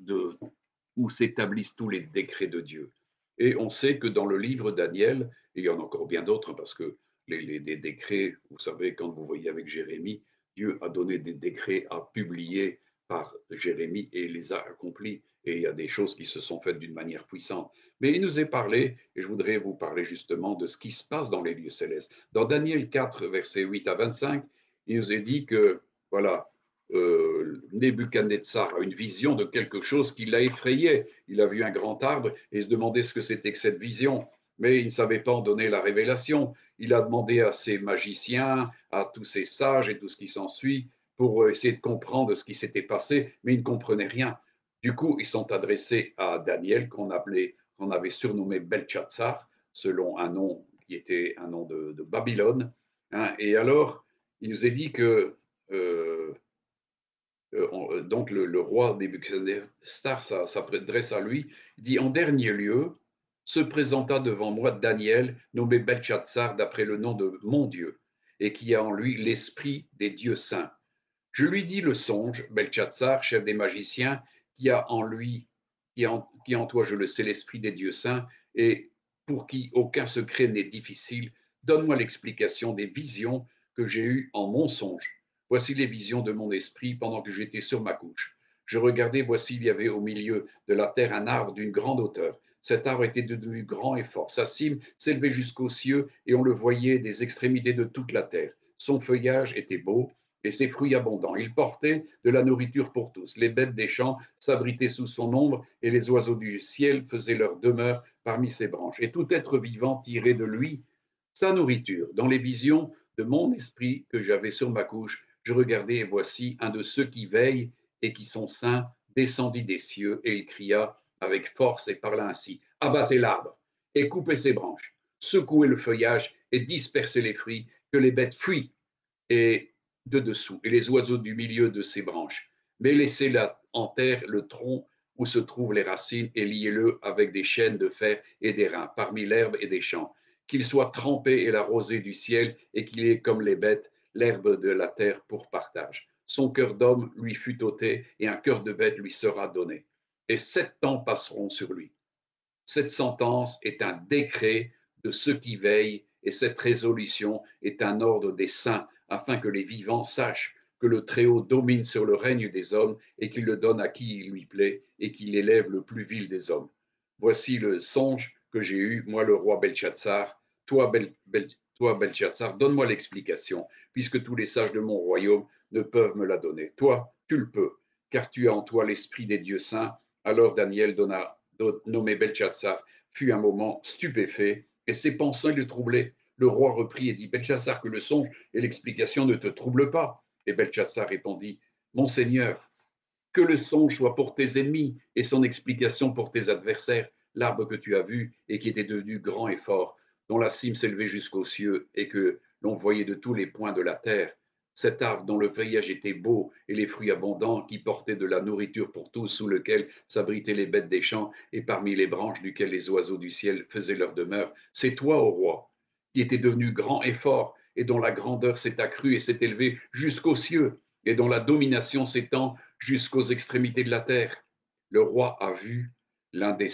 [SPEAKER 2] où s'établissent tous les décrets de Dieu. Et on sait que dans le livre Daniel, et il y en a encore bien d'autres, parce que des décrets, vous savez, quand vous voyez avec Jérémie, Dieu a donné des décrets à publier par Jérémie et il les a accomplis. Et il y a des choses qui se sont faites d'une manière puissante. Mais il nous est parlé, et je voudrais vous parler justement de ce qui se passe dans les lieux célestes. Dans Daniel 4, versets 8 à 25, il nous est dit que, voilà, Nebuchadnezzar a une vision de quelque chose qui l'a effrayé. Il a vu un grand arbre et se demandait ce que c'était que cette vision. Mais il ne savait pas en donner la révélation. Il a demandé à ses magiciens, à tous ces sages et tout ce qui s'ensuit pour essayer de comprendre ce qui s'était passé, mais ils ne comprenaient rien. Du coup, ils sont adressés à Daniel, qu'on avait surnommé Belchatsar, selon un nom qui était un nom de Babylone, hein. Et alors, il nous est dit que donc le roi Nebuchadnezzar s'adresse à lui, il dit: en dernier lieu, se présenta devant moi Daniel, nommé Belchatsar d'après le nom de mon Dieu, et qui a en lui l'esprit des dieux saints. Je lui dis le songe, Belchatsar, chef des magiciens, qui a en lui, qui en toi, je le sais, l'esprit des dieux saints, et pour qui aucun secret n'est difficile, donne-moi l'explication des visions que j'ai eues en mon songe. Voici les visions de mon esprit pendant que j'étais sur ma couche. Je regardais, voici, il y avait au milieu de la terre un arbre d'une grande hauteur. Cet arbre était devenu grand et fort. Sa cime s'élevait jusqu'aux cieux et on le voyait des extrémités de toute la terre. Son feuillage était beau et ses fruits abondants. Il portait de la nourriture pour tous. Les bêtes des champs s'abritaient sous son ombre et les oiseaux du ciel faisaient leur demeure parmi ses branches. Et tout être vivant tirait de lui sa nourriture. Dans les visions de mon esprit que j'avais sur ma couche, je regardais et voici un de ceux qui veillent et qui sont saints descendit des cieux et il cria avec force et parla ainsi: abattez l'arbre et coupez ses branches, secouez le feuillage et dispersez les fruits, que les bêtes fuient et de dessous, et les oiseaux du milieu de ses branches. Mais laissez là en terre le tronc où se trouvent les racines et liez-le avec des chaînes de fer et d'airain parmi l'herbe et des champs, qu'il soit trempé et la rosée du ciel et qu'il ait comme les bêtes l'herbe de la terre pour partage. Son cœur d'homme lui fut ôté et un cœur de bête lui sera donné. Et 7 ans passeront sur lui. Cette sentence est un décret de ceux qui veillent et cette résolution est un ordre des saints afin que les vivants sachent que le Très-Haut domine sur le règne des hommes et qu'il le donne à qui il lui plaît et qu'il élève le plus vil des hommes. Voici le songe que j'ai eu, moi le roi Belshazzar. Toi, Belshazzar, donne-moi l'explication, puisque tous les sages de mon royaume ne peuvent me la donner. Toi, tu le peux, car tu as en toi l'esprit des dieux saints. Alors Daniel donna nommé Belshazzar, fut un moment stupéfait et ses pensées le troublaient. Le roi reprit et dit: Belshazzar, que le songe et l'explication ne te troublent pas. Et Belshazzar répondit: Mon Seigneur, que le songe soit pour tes ennemis et son explication pour tes adversaires. L'arbre que tu as vu et qui était devenu grand et fort, dont la cime s'élevait jusqu'aux cieux et que l'on voyait de tous les points de la terre. Cet arbre dont le feuillage était beau et les fruits abondants, qui portaient de la nourriture pour tous, sous lequel s'abritaient les bêtes des champs et parmi les branches duquel les oiseaux du ciel faisaient leur demeure. C'est toi, ô roi, qui étais devenu grand et fort et dont la grandeur s'est accrue et s'est élevée jusqu'aux cieux et dont la domination s'étend jusqu'aux extrémités de la terre. Le roi a vu l'un de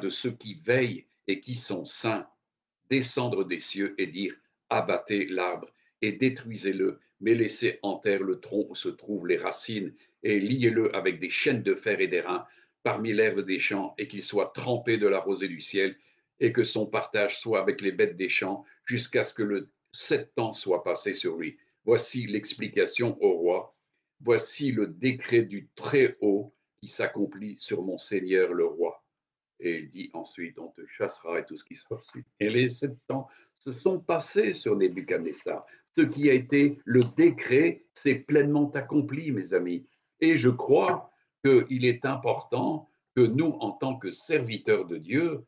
[SPEAKER 2] ceux qui veillent et qui sont saints descendre des cieux et dire: abattez l'arbre et détruisez-le, mais laissez en terre le tronc où se trouvent les racines et liez-le avec des chaînes de fer et d'airain parmi l'herbe des champs et qu'il soit trempé de la rosée du ciel et que son partage soit avec les bêtes des champs jusqu'à ce que le 7 ans soit passé sur lui. Voici l'explication au roi. Voici le décret du Très-Haut qui s'accomplit sur mon Seigneur le roi. Et il dit ensuite: on te chassera et tout ce qui sera suite. Et les 7 ans se sont passés sur Nebuchadnezzar. Ce qui a été le décret s'est pleinement accompli, mes amis. Et je crois qu'il est important que nous, en tant que serviteurs de Dieu,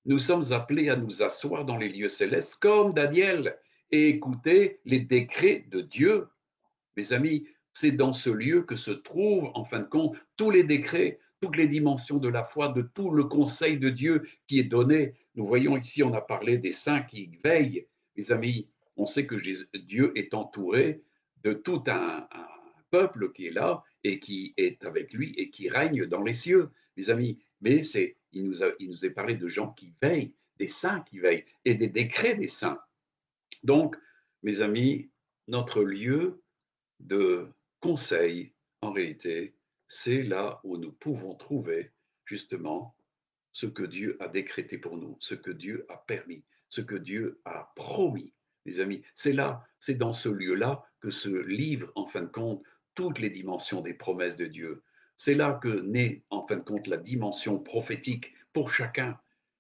[SPEAKER 2] nous sommes appelés à nous asseoir dans les lieux célestes comme Daniel et écouter les décrets de Dieu. Mes amis, c'est dans ce lieu que se trouvent, en fin de compte, tous les décrets, toutes les dimensions de la foi, de tout le conseil de Dieu qui est donné. Nous voyons ici, on a parlé des saints qui veillent. Mes amis, on sait que Dieu est entouré de tout un peuple qui est là et qui est avec lui et qui règne dans les cieux, mes amis. Mais il nous est parlé de gens qui veillent, des saints qui veillent et des décrets des saints. Donc, mes amis, notre lieu de conseil, en réalité, c'est là où nous pouvons trouver justement ce que Dieu a décrété pour nous, ce que Dieu a permis, ce que Dieu a promis, les amis. C'est là, c'est dans ce lieu-là que se livrent, en fin de compte, toutes les dimensions des promesses de Dieu. C'est là que naît, en fin de compte, la dimension prophétique pour chacun.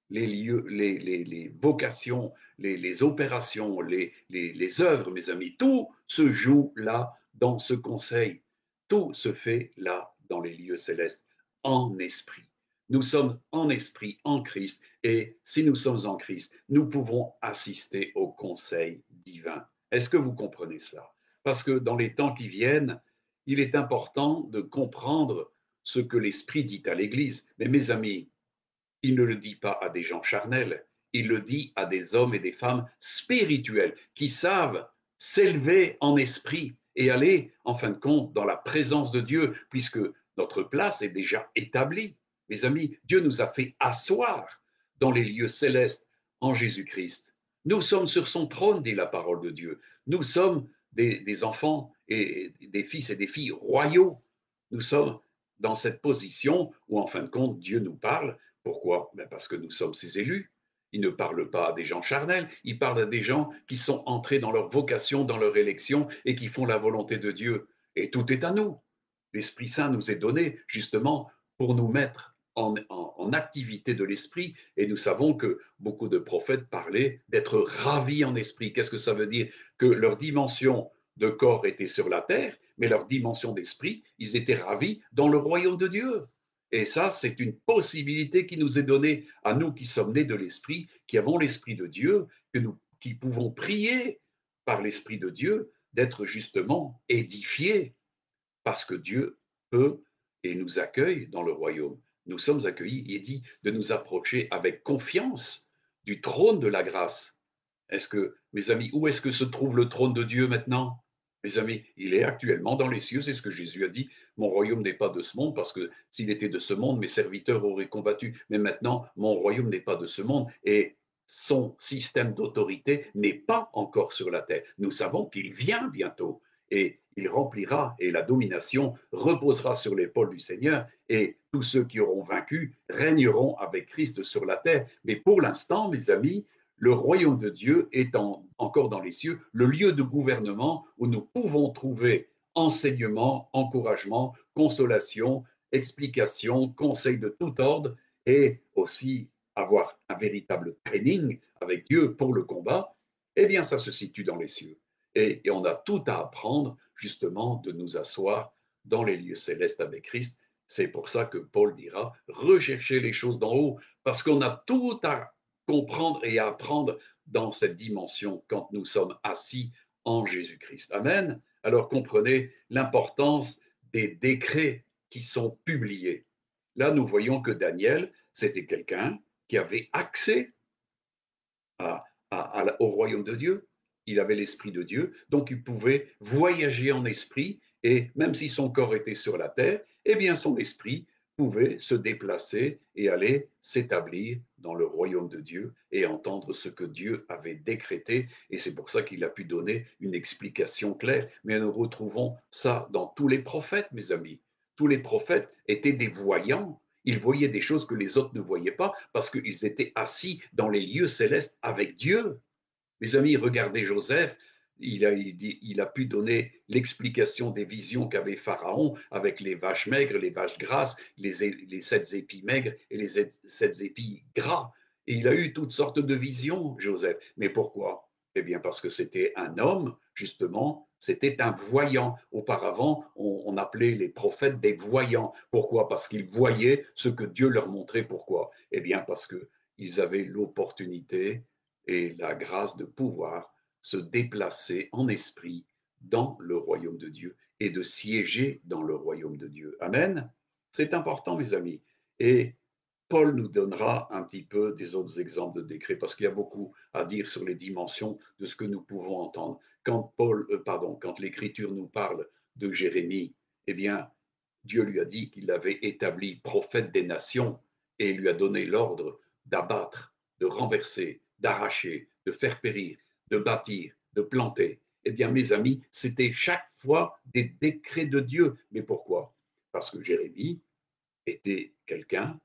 [SPEAKER 2] Les lieux, les vocations, les opérations, les œuvres, mes amis, tout se joue là dans ce conseil. Tout se fait là dans les lieux célestes, en esprit. Nous sommes en esprit, en Christ, et si nous sommes en Christ, nous pouvons assister au conseil divin. Est-ce que vous comprenez cela? Parce que dans les temps qui viennent, il est important de comprendre ce que l'Esprit dit à l'Église. Mais mes amis, il ne le dit pas à des gens charnels, il le dit à des hommes et des femmes spirituels qui savent s'élever en esprit et aller, en fin de compte, dans la présence de Dieu, puisque notre place est déjà établie. Mes amis, Dieu nous a fait asseoir dans les lieux célestes en Jésus-Christ. Nous sommes sur son trône, dit la parole de Dieu. Nous sommes des enfants et des fils et des filles royaux. Nous sommes dans cette position où, en fin de compte, Dieu nous parle. Pourquoi? Ben parce que nous sommes ses élus. Il ne parle pas à des gens charnels, il parle à des gens qui sont entrés dans leur vocation, dans leur élection et qui font la volonté de Dieu. Et tout est à nous. L'Esprit Saint nous est donné justement pour nous mettre en activité de l'esprit. Et nous savons que beaucoup de prophètes parlaient d'être ravis en esprit. Qu'est-ce que ça veut dire? Que leur dimension de corps était sur la terre, mais leur dimension d'esprit, ils étaient ravis dans le royaume de Dieu. Et ça, c'est une possibilité qui nous est donnée à nous qui sommes nés de l'esprit, qui avons l'esprit de Dieu, qui pouvons prier par l'esprit de Dieu, d'être justement édifiés parce que Dieu peut et nous accueille dans le royaume. Nous sommes accueillis, il est dit, de nous approcher avec confiance du trône de la grâce. Est-ce que, mes amis, où est-ce que se trouve le trône de Dieu maintenant? Mes amis, il est actuellement dans les cieux, c'est ce que Jésus a dit. Mon royaume n'est pas de ce monde, parce que s'il était de ce monde, mes serviteurs auraient combattu. Mais maintenant, mon royaume n'est pas de ce monde, et son système d'autorité n'est pas encore sur la terre. Nous savons qu'il vient bientôt, et il remplira, et la domination reposera sur l'épaule du Seigneur, et tous ceux qui auront vaincu régneront avec Christ sur la terre. Mais pour l'instant, mes amis, le royaume de Dieu est encore dans les cieux, le lieu de gouvernement où nous pouvons trouver enseignement, encouragement, consolation, explication, conseil de tout ordre et aussi avoir un véritable training avec Dieu pour le combat. Eh bien, ça se situe dans les cieux. Et on a tout à apprendre justement de nous asseoir dans les lieux célestes avec Christ. C'est pour ça que Paul dira, recherchez les choses d'en haut, parce qu'on a tout à comprendre et apprendre dans cette dimension quand nous sommes assis en Jésus-Christ. Amen. Alors comprenez l'importance des décrets qui sont publiés. Là, nous voyons que Daniel, c'était quelqu'un qui avait accès au royaume de Dieu. Il avait l'esprit de Dieu, donc il pouvait voyager en esprit, et même si son corps était sur la terre, eh bien son esprit pouvait se déplacer et aller s'établir dans le royaume de Dieu et entendre ce que Dieu avait décrété. Et c'est pour ça qu'il a pu donner une explication claire. Mais nous retrouvons ça dans tous les prophètes, mes amis. Tous les prophètes étaient des voyants. Ils voyaient des choses que les autres ne voyaient pas parce qu'ils étaient assis dans les lieux célestes avec Dieu. Mes amis, regardez Joseph, il a pu donner l'explication des visions qu'avait Pharaon avec les vaches maigres, les vaches grasses, les 7 épis maigres et les 7 épis gras. Et il a eu toutes sortes de visions, Joseph. Mais pourquoi? Eh bien, parce que c'était un homme, justement, c'était un voyant. Auparavant, on appelait les prophètes des voyants. Pourquoi? Parce qu'ils voyaient ce que Dieu leur montrait. Pourquoi? Eh bien, parce qu'ils avaient l'opportunité et la grâce de pouvoir se déplacer en esprit dans le royaume de Dieu et de siéger dans le royaume de Dieu. Amen. C'est important, mes amis. Et Paul nous donnera un petit peu des autres exemples de décrets parce qu'il y a beaucoup à dire sur les dimensions de ce que nous pouvons entendre. Quand l'Écriture nous parle de Jérémie, eh bien, Dieu lui a dit qu'il l'avait établi prophète des nations et lui a donné l'ordre d'abattre, de renverser, d'arracher, de faire périr, de bâtir, de planter. Eh bien, mes amis, c'était chaque fois des décrets de Dieu. Mais pourquoi? Parce que Jérémie était quelqu'un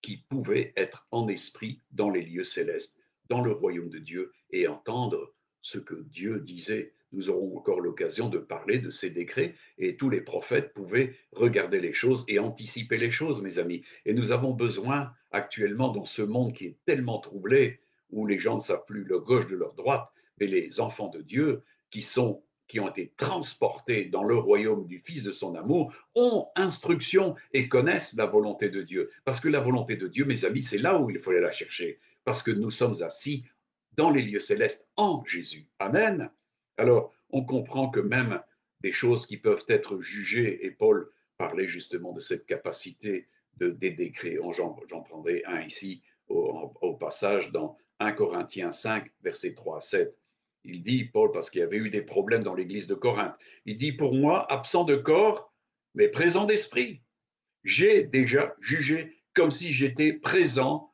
[SPEAKER 2] qui pouvait être en esprit dans les lieux célestes, dans le royaume de Dieu et entendre ce que Dieu disait. Nous aurons encore l'occasion de parler de ces décrets et tous les prophètes pouvaient regarder les choses et anticiper les choses, mes amis. Et nous avons besoin actuellement dans ce monde qui est tellement troublé, où les gens ne savent plus leur gauche de leur droite, mais les enfants de Dieu qui sont qui ont été transportés dans le royaume du Fils de son amour, ont instruction et connaissent la volonté de Dieu. Parce que la volonté de Dieu, mes amis, c'est là où il faut aller la chercher. Parce que nous sommes assis dans les lieux célestes en Jésus. Amen. Alors, on comprend que même des choses qui peuvent être jugées, et Paul parlait justement de cette capacité des décrets. J'en prendrai un ici au passage dans 1 Corinthiens 5, versets 3 à 7. Il dit, Paul, parce qu'il y avait eu des problèmes dans l'église de Corinthe, il dit, pour moi, absent de corps, mais présent d'esprit, j'ai déjà jugé comme si j'étais présent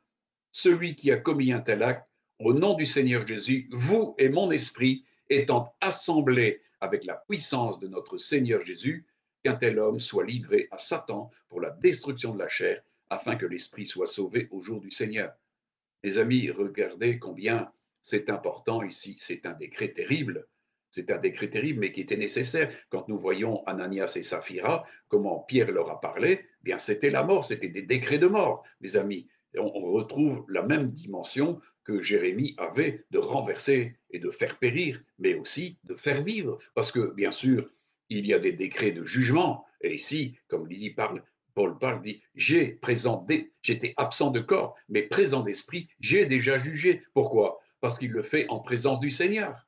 [SPEAKER 2] celui qui a commis un tel acte, au nom du Seigneur Jésus, vous et mon esprit étant assemblés avec la puissance de notre Seigneur Jésus, qu'un tel homme soit livré à Satan pour la destruction de la chair, afin que l'esprit soit sauvé au jour du Seigneur. Mes amis, regardez combien c'est important ici. C'est un décret terrible. C'est un décret terrible, mais qui était nécessaire. Quand nous voyons Ananias et Saphira, comment Pierre leur a parlé, eh bien c'était la mort, c'était des décrets de mort, mes amis. Et on retrouve la même dimension que Jérémie avait de renverser et de faire périr, mais aussi de faire vivre. Parce que, bien sûr, il y a des décrets de jugement. Et ici, comme il parle, Paul parle, dit, j'étais absent de corps, mais présent d'esprit, j'ai déjà jugé. Pourquoi? Parce qu'il le fait en présence du Seigneur.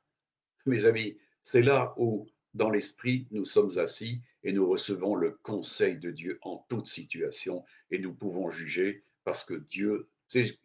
[SPEAKER 2] Mes amis, c'est là où, dans l'esprit, nous sommes assis et nous recevons le conseil de Dieu en toute situation et nous pouvons juger parce que Dieu,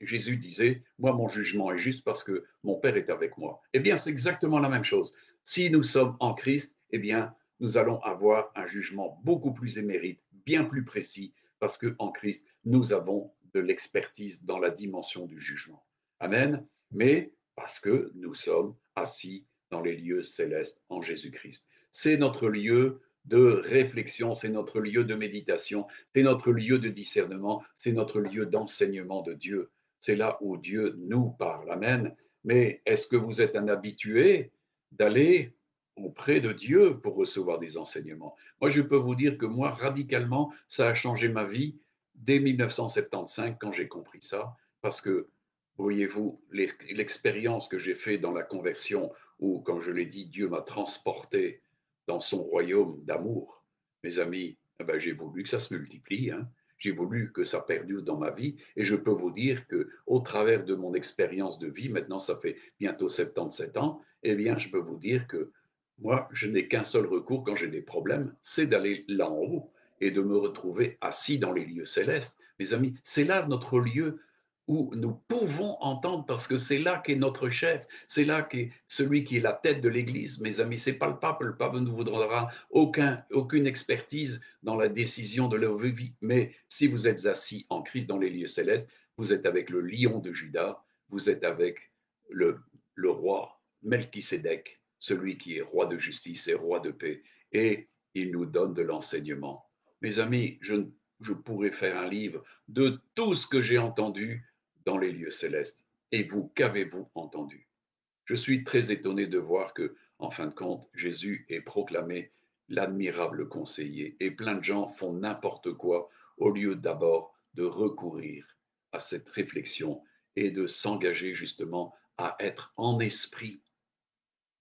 [SPEAKER 2] Jésus disait, moi mon jugement est juste parce que mon Père est avec moi. Eh bien, c'est exactement la même chose. Si nous sommes en Christ, eh bien, nous allons avoir un jugement beaucoup plus émérite, bien plus précis, parce qu'en Christ, nous avons de l'expertise dans la dimension du jugement. Amen. Mais parce que nous sommes assis dans les lieux célestes en Jésus-Christ. C'est notre lieu de réflexion, c'est notre lieu de méditation, c'est notre lieu de discernement, c'est notre lieu d'enseignement de Dieu. C'est là où Dieu nous parle. Amen. Mais est-ce que vous êtes un habitué d'aller auprès de Dieu pour recevoir des enseignements? Moi, je peux vous dire que moi, radicalement, ça a changé ma vie dès 1975 quand j'ai compris ça, parce que, voyez-vous, l'expérience que j'ai faite dans la conversion, où, comme je l'ai dit, Dieu m'a transporté dans son royaume d'amour, mes amis, eh ben, j'ai voulu que ça se multiplie, hein. J'ai voulu que ça perdure dans ma vie, et je peux vous dire que, au travers de mon expérience de vie, maintenant ça fait bientôt 77 ans, eh bien, je peux vous dire que moi, je n'ai qu'un seul recours quand j'ai des problèmes, c'est d'aller là en haut et de me retrouver assis dans les lieux célestes. Mes amis, c'est là notre lieu où nous pouvons entendre, parce que c'est là qu'est notre chef, c'est là qu'est celui qui est la tête de l'Église. Mes amis, c'est pas le pape ne vous donnera aucune expertise dans la décision de leur vie, mais si vous êtes assis en Christ dans les lieux célestes, vous êtes avec le lion de Juda, vous êtes avec le, le roi Melchisédek, celui qui est roi de justice et roi de paix, et il nous donne de l'enseignement. Mes amis, je pourrais faire un livre de tout ce que j'ai entendu dans les lieux célestes. Et vous, qu'avez-vous entendu? Je suis très étonné de voir que, en fin de compte, Jésus est proclamé l'admirable conseiller et plein de gens font n'importe quoi au lieu d'abord de recourir à cette réflexion et de s'engager justement à être en esprit.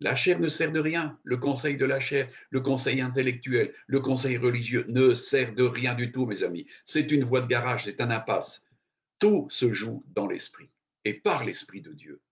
[SPEAKER 2] La chair ne sert de rien. Le conseil de la chair, le conseil intellectuel, le conseil religieux ne sert de rien du tout, mes amis. C'est une voie de garage, c'est un impasse. Tout se joue dans l'esprit et par l'esprit de Dieu.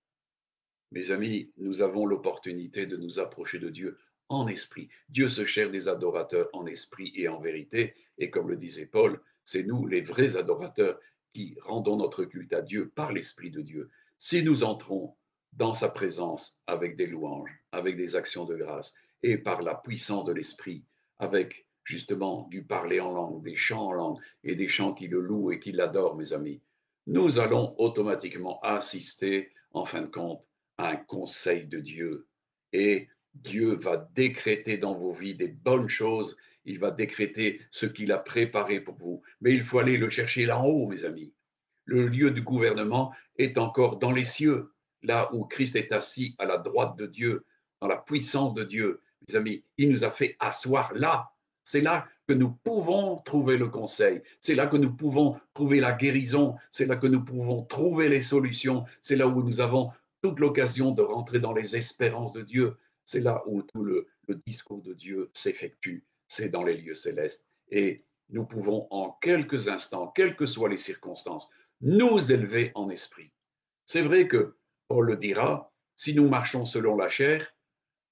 [SPEAKER 2] Mes amis, nous avons l'opportunité de nous approcher de Dieu en esprit. Dieu se cherche des adorateurs en esprit et en vérité. Et comme le disait Paul, c'est nous, les vrais adorateurs, qui rendons notre culte à Dieu par l'esprit de Dieu. Si nous entrons dans sa présence avec des louanges, avec des actions de grâce et par la puissance de l'esprit, avec justement du parler en langue, des chants en langue et des chants qui le louent et qui l'adorent, mes amis, nous allons automatiquement assister, en fin de compte, un conseil de Dieu. Et Dieu va décréter dans vos vies des bonnes choses. Il va décréter ce qu'il a préparé pour vous. Mais il faut aller le chercher là en haut, mes amis. Le lieu du gouvernement est encore dans les cieux, là où Christ est assis à la droite de Dieu, dans la puissance de Dieu. Mes amis, il nous a fait asseoir là. C'est là que nous pouvons trouver le conseil. C'est là que nous pouvons trouver la guérison. C'est là que nous pouvons trouver les solutions. C'est là où nous avons toute l'occasion de rentrer dans les espérances de Dieu. c'est là où tout le discours de Dieu s'effectue, c'est dans les lieux célestes. Et nous pouvons en quelques instants, quelles que soient les circonstances, nous élever en esprit. C'est vrai que, Paul le dira, si nous marchons selon la chair,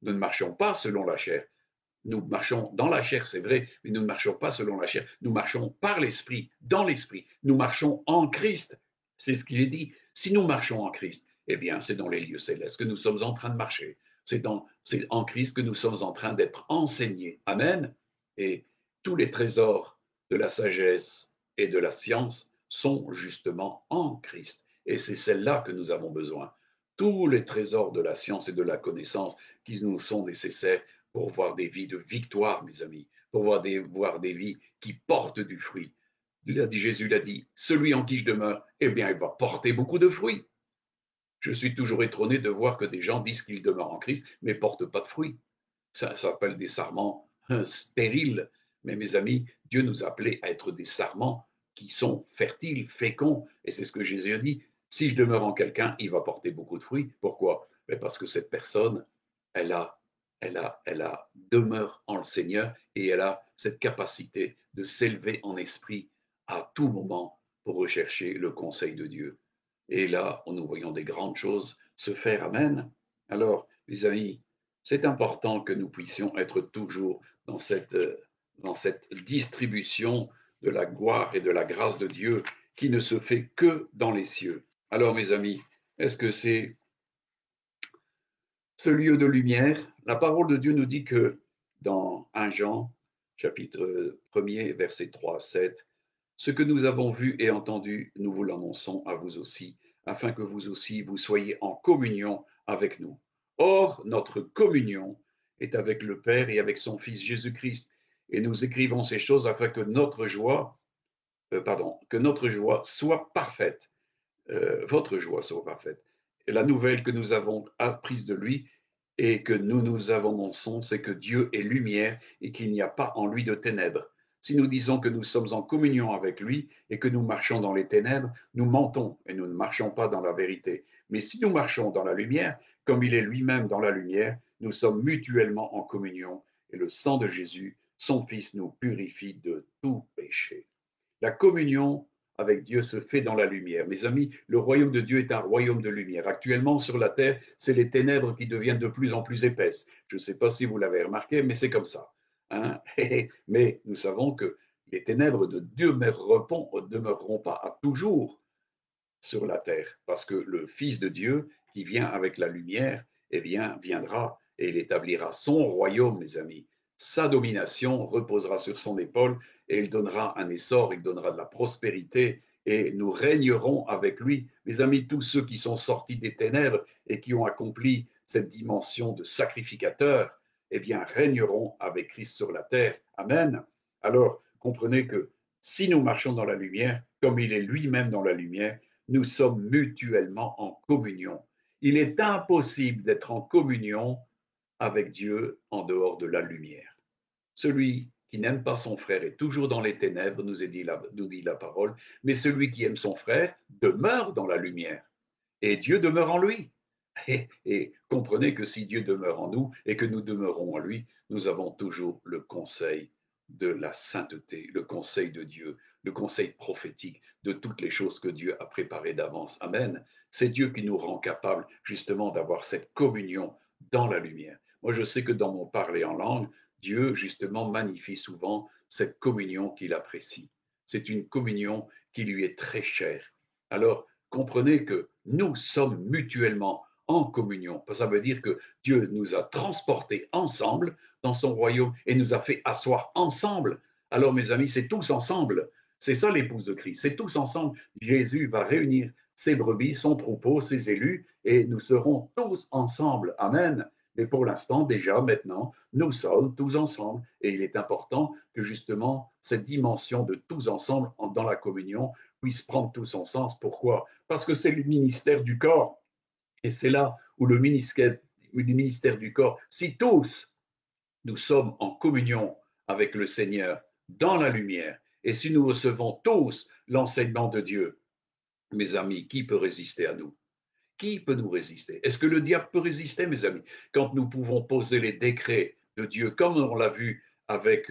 [SPEAKER 2] nous ne marchons pas selon la chair. Nous marchons dans la chair, c'est vrai, mais nous ne marchons pas selon la chair. Nous marchons par l'esprit, dans l'esprit. Nous marchons en Christ. C'est ce qu'il est dit. Si nous marchons en Christ, eh bien, c'est dans les lieux célestes que nous sommes en train de marcher. C'est en Christ que nous sommes en train d'être enseignés. Amen. Et tous les trésors de la sagesse et de la science sont justement en Christ. Et c'est celle-là que nous avons besoin. Tous les trésors de la science et de la connaissance qui nous sont nécessaires pour voir des vies de victoire, mes amis, pour voir des vies qui portent du fruit. Jésus l'a dit, celui en qui je demeure, eh bien, il va porter beaucoup de fruits. Je suis toujours étonné de voir que des gens disent qu'ils demeurent en Christ, mais ne portent pas de fruits. Ça s'appelle des sarments stériles. Mais mes amis, Dieu nous a appelés à être des sarments qui sont fertiles, féconds. Et c'est ce que Jésus a dit. Si je demeure en quelqu'un, il va porter beaucoup de fruits. Pourquoi? Parce que cette personne, elle a, elle a demeure en le Seigneur et elle a cette capacité de s'élever en esprit à tout moment pour rechercher le conseil de Dieu. Et là, nous voyons des grandes choses se faire. Amen. Alors, mes amis, c'est important que nous puissions être toujours dans cette distribution de la gloire et de la grâce de Dieu qui ne se fait que dans les cieux. Alors, mes amis, est-ce que c'est ce lieu de lumière? La parole de Dieu nous dit que dans 1 Jean, chapitre 1er, versets 3 à 7, ce que nous avons vu et entendu, nous vous l'annonçons à vous aussi, afin que vous aussi, vous soyez en communion avec nous. Or, notre communion est avec le Père et avec son Fils Jésus-Christ. Et nous écrivons ces choses afin que que notre joie soit parfaite, votre joie soit parfaite. Et la nouvelle que nous avons apprise de lui et que nous annonçons, c'est que Dieu est lumière et qu'il n'y a pas en lui de ténèbres. Si nous disons que nous sommes en communion avec lui et que nous marchons dans les ténèbres, nous mentons et nous ne marchons pas dans la vérité. Mais si nous marchons dans la lumière, comme il est lui-même dans la lumière, nous sommes mutuellement en communion et le sang de Jésus, son Fils, nous purifie de tout péché. La communion avec Dieu se fait dans la lumière. Mes amis, le royaume de Dieu est un royaume de lumière. Actuellement, sur la terre, c'est les ténèbres qui deviennent de plus en plus épaisses. Je ne sais pas si vous l'avez remarqué, mais c'est comme ça. Hein. Mais nous savons que les ténèbres de Dieu ne demeureront pas à toujours sur la terre, parce que le Fils de Dieu, qui vient avec la lumière, eh bien, viendra et il établira son royaume, mes amis. Sa domination reposera sur son épaule et il donnera un essor, il donnera de la prospérité et nous régnerons avec lui. Mes amis, tous ceux qui sont sortis des ténèbres et qui ont accompli cette dimension de sacrificateur, eh bien, régneront avec Christ sur la terre. Amen. Alors, comprenez que si nous marchons dans la lumière, comme il est lui-même dans la lumière, nous sommes mutuellement en communion. Il est impossible d'être en communion avec Dieu en dehors de la lumière. Celui qui n'aime pas son frère est toujours dans les ténèbres, nous dit la parole, mais celui qui aime son frère demeure dans la lumière, et Dieu demeure en lui. Et comprenez que si Dieu demeure en nous et que nous demeurons en lui, nous avons toujours le conseil de la sainteté, le conseil de Dieu, le conseil prophétique de toutes les choses que Dieu a préparées d'avance. Amen. C'est Dieu qui nous rend capable justement d'avoir cette communion dans la lumière. Moi, je sais que dans mon parler en langue, Dieu justement magnifie souvent cette communion qu'il apprécie. C'est une communion qui lui est très chère. Alors, comprenez que nous sommes mutuellement en communion. Ça veut dire que Dieu nous a transportés ensemble dans son royaume et nous a fait asseoir ensemble. Alors, mes amis, c'est tous ensemble. C'est ça l'épouse de Christ. C'est tous ensemble. Jésus va réunir ses brebis, son troupeau, ses élus, et nous serons tous ensemble. Amen. Mais pour l'instant, déjà, maintenant, nous sommes tous ensemble. Et il est important que justement cette dimension de tous ensemble dans la communion puisse prendre tout son sens. Pourquoi? Parce que c'est le ministère du corps. Et c'est là où le ministère du corps, si tous nous sommes en communion avec le Seigneur dans la lumière, et si nous recevons tous l'enseignement de Dieu, mes amis, qui peut résister à nous? Qui peut nous résister? Est-ce que le diable peut résister, mes amis? Quand nous pouvons poser les décrets de Dieu, comme on l'a vu avec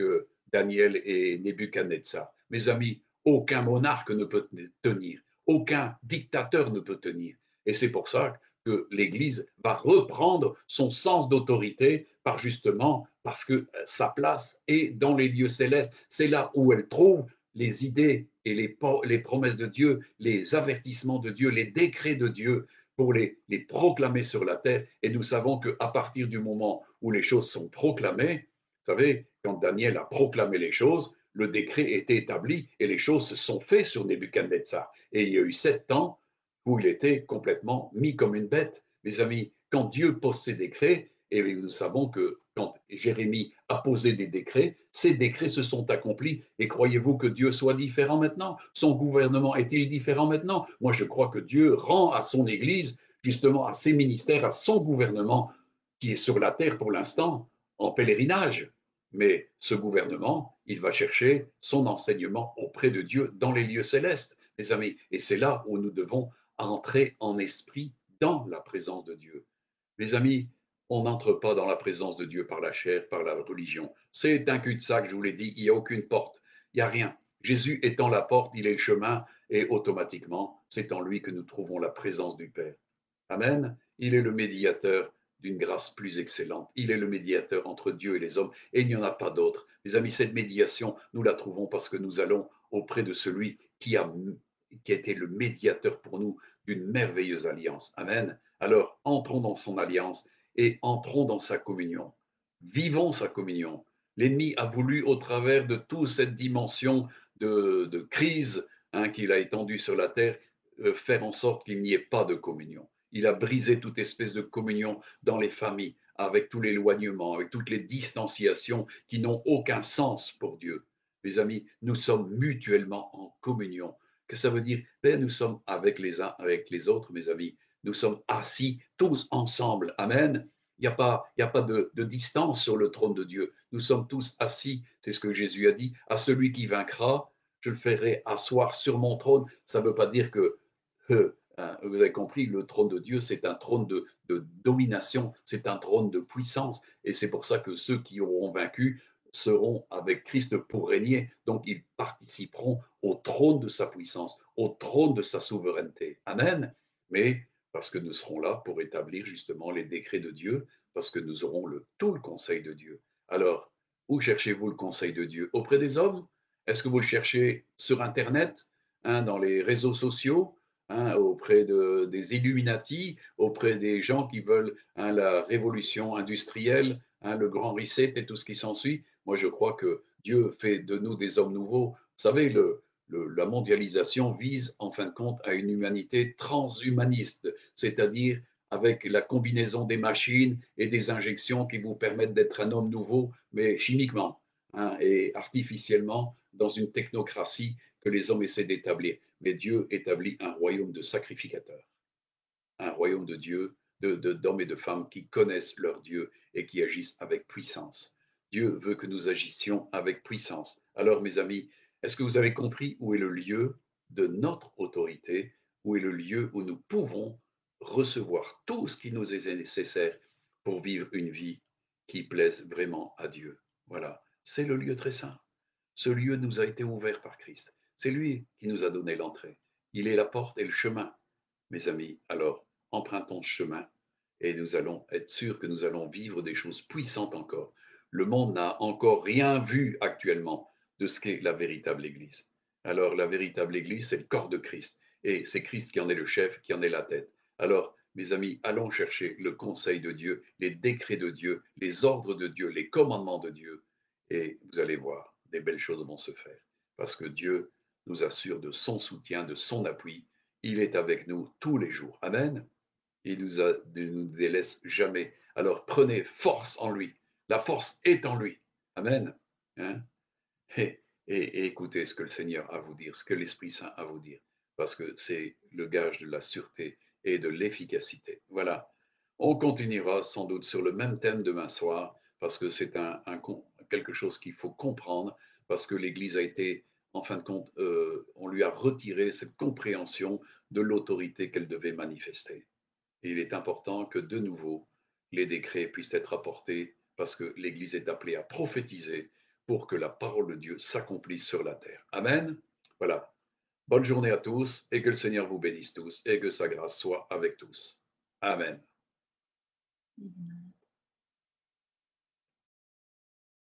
[SPEAKER 2] Daniel et Nebuchadnezzar. Mes amis, aucun monarque ne peut tenir, aucun dictateur ne peut tenir. Et c'est pour ça que l'Église va reprendre son sens d'autorité par justement parce que sa place est dans les lieux célestes. C'est là où elle trouve les idées et les promesses de Dieu, les avertissements de Dieu, les décrets de Dieu pour les proclamer sur la terre. Et nous savons qu'à partir du moment où les choses sont proclamées, vous savez, quand Daniel a proclamé les choses, le décret était établi et les choses se sont faites sur Nebuchadnezzar. Et il y a eu 7 ans où il était complètement mis comme une bête. Mes amis, quand Dieu pose ses décrets, et nous savons que quand Jérémie a posé des décrets, ces décrets se sont accomplis. Et croyez-vous que Dieu soit différent maintenant? Son gouvernement est-il différent maintenant? Moi, je crois que Dieu rend à son Église, justement à ses ministères, à son gouvernement, qui est sur la terre pour l'instant, en pèlerinage. Mais ce gouvernement, il va chercher son enseignement auprès de Dieu dans les lieux célestes, mes amis. Et c'est là où nous devons entrer en esprit dans la présence de Dieu. Mes amis, on n'entre pas dans la présence de Dieu par la chair, par la religion. C'est un cul-de-sac, je vous l'ai dit, il n'y a aucune porte, il n'y a rien. Jésus étant la porte, il est le chemin, et automatiquement, c'est en lui que nous trouvons la présence du Père. Amen. Il est le médiateur d'une grâce plus excellente. Il est le médiateur entre Dieu et les hommes, et il n'y en a pas d'autre. Mes amis, cette médiation, nous la trouvons parce que nous allons auprès de celui qui a été le médiateur pour nous d'une merveilleuse alliance. Amen. Alors, entrons dans son alliance et entrons dans sa communion. Vivons sa communion. L'ennemi a voulu, au travers de toute cette dimension de crise qu'il a étendue sur la terre, faire en sorte qu'il n'y ait pas de communion. Il a brisé toute espèce de communion dans les familles, avec tout l'éloignement, avec toutes les distanciations qui n'ont aucun sens pour Dieu. Mes amis, nous sommes mutuellement en communion. Que ça veut dire? Ben, nous sommes avec les uns, avec les autres, mes amis. Nous sommes assis tous ensemble. Amen. Il y a pas de distance sur le trône de Dieu. Nous sommes tous assis. C'est ce que Jésus a dit. À celui qui vaincra, je le ferai asseoir sur mon trône. Ça ne veut pas dire que vous avez compris, le trône de Dieu, c'est un trône de domination, c'est un trône de puissance. Et c'est pour ça que ceux qui auront vaincu seront avec Christ pour régner. Donc, ils participeront au trône de sa puissance, au trône de sa souveraineté. Amen. Mais parce que nous serons là pour établir justement les décrets de Dieu, parce que nous aurons tout le conseil de Dieu. Alors, où cherchez-vous le conseil de Dieu? Auprès des hommes? Est-ce que vous le cherchez sur Internet, dans les réseaux sociaux? Auprès des Illuminati, auprès des gens qui veulent la révolution industrielle, le grand reset et tout ce qui s'ensuit. Moi, je crois que Dieu fait de nous des hommes nouveaux. Vous savez, la mondialisation vise en fin de compte à une humanité transhumaniste, c'est-à-dire avec la combinaison des machines et des injections qui vous permettent d'être un homme nouveau, mais chimiquement et artificiellement dans une technocratie que les hommes essaient d'établir. Mais Dieu établit un royaume de sacrificateurs, un royaume de Dieu, d'hommes et de femmes qui connaissent leur Dieu et qui agissent avec puissance. Dieu veut que nous agissions avec puissance. Alors, mes amis, est-ce que vous avez compris où est le lieu de notre autorité, où est le lieu où nous pouvons recevoir tout ce qui nous est nécessaire pour vivre une vie qui plaise vraiment à Dieu? Voilà, c'est le lieu très saint. Ce lieu nous a été ouvert par Christ. C'est lui qui nous a donné l'entrée. Il est la porte et le chemin, mes amis. Alors, empruntons ce chemin et nous allons être sûrs que nous allons vivre des choses puissantes encore. Le monde n'a encore rien vu actuellement de ce qu'est la véritable Église. Alors, la véritable Église, c'est le corps de Christ. Et c'est Christ qui en est le chef, qui en est la tête. Alors, mes amis, allons chercher le conseil de Dieu, les décrets de Dieu, les ordres de Dieu, les commandements de Dieu. Et vous allez voir, des belles choses vont se faire. Parce que Dieu nous assure de son soutien, de son appui. Il est avec nous tous les jours. Amen. Il ne nous délaisse jamais. Alors prenez force en lui. La force est en lui. Amen. Hein? Et écoutez ce que le Seigneur a à vous dire, ce que l'Esprit Saint a à vous dire. Parce que c'est le gage de la sûreté et de l'efficacité. Voilà. On continuera sans doute sur le même thème demain soir, parce que c'est quelque chose qu'il faut comprendre, parce que l'Église a été, en fin de compte, on lui a retiré cette compréhension de l'autorité qu'elle devait manifester.
[SPEAKER 1] Il est important que de nouveau, les décrets puissent être apportés parce que l'Église est appelée à prophétiser pour que la parole de Dieu s'accomplisse sur la terre. Amen. Voilà. Bonne journée à tous et que le Seigneur vous bénisse tous et que sa grâce soit avec tous. Amen.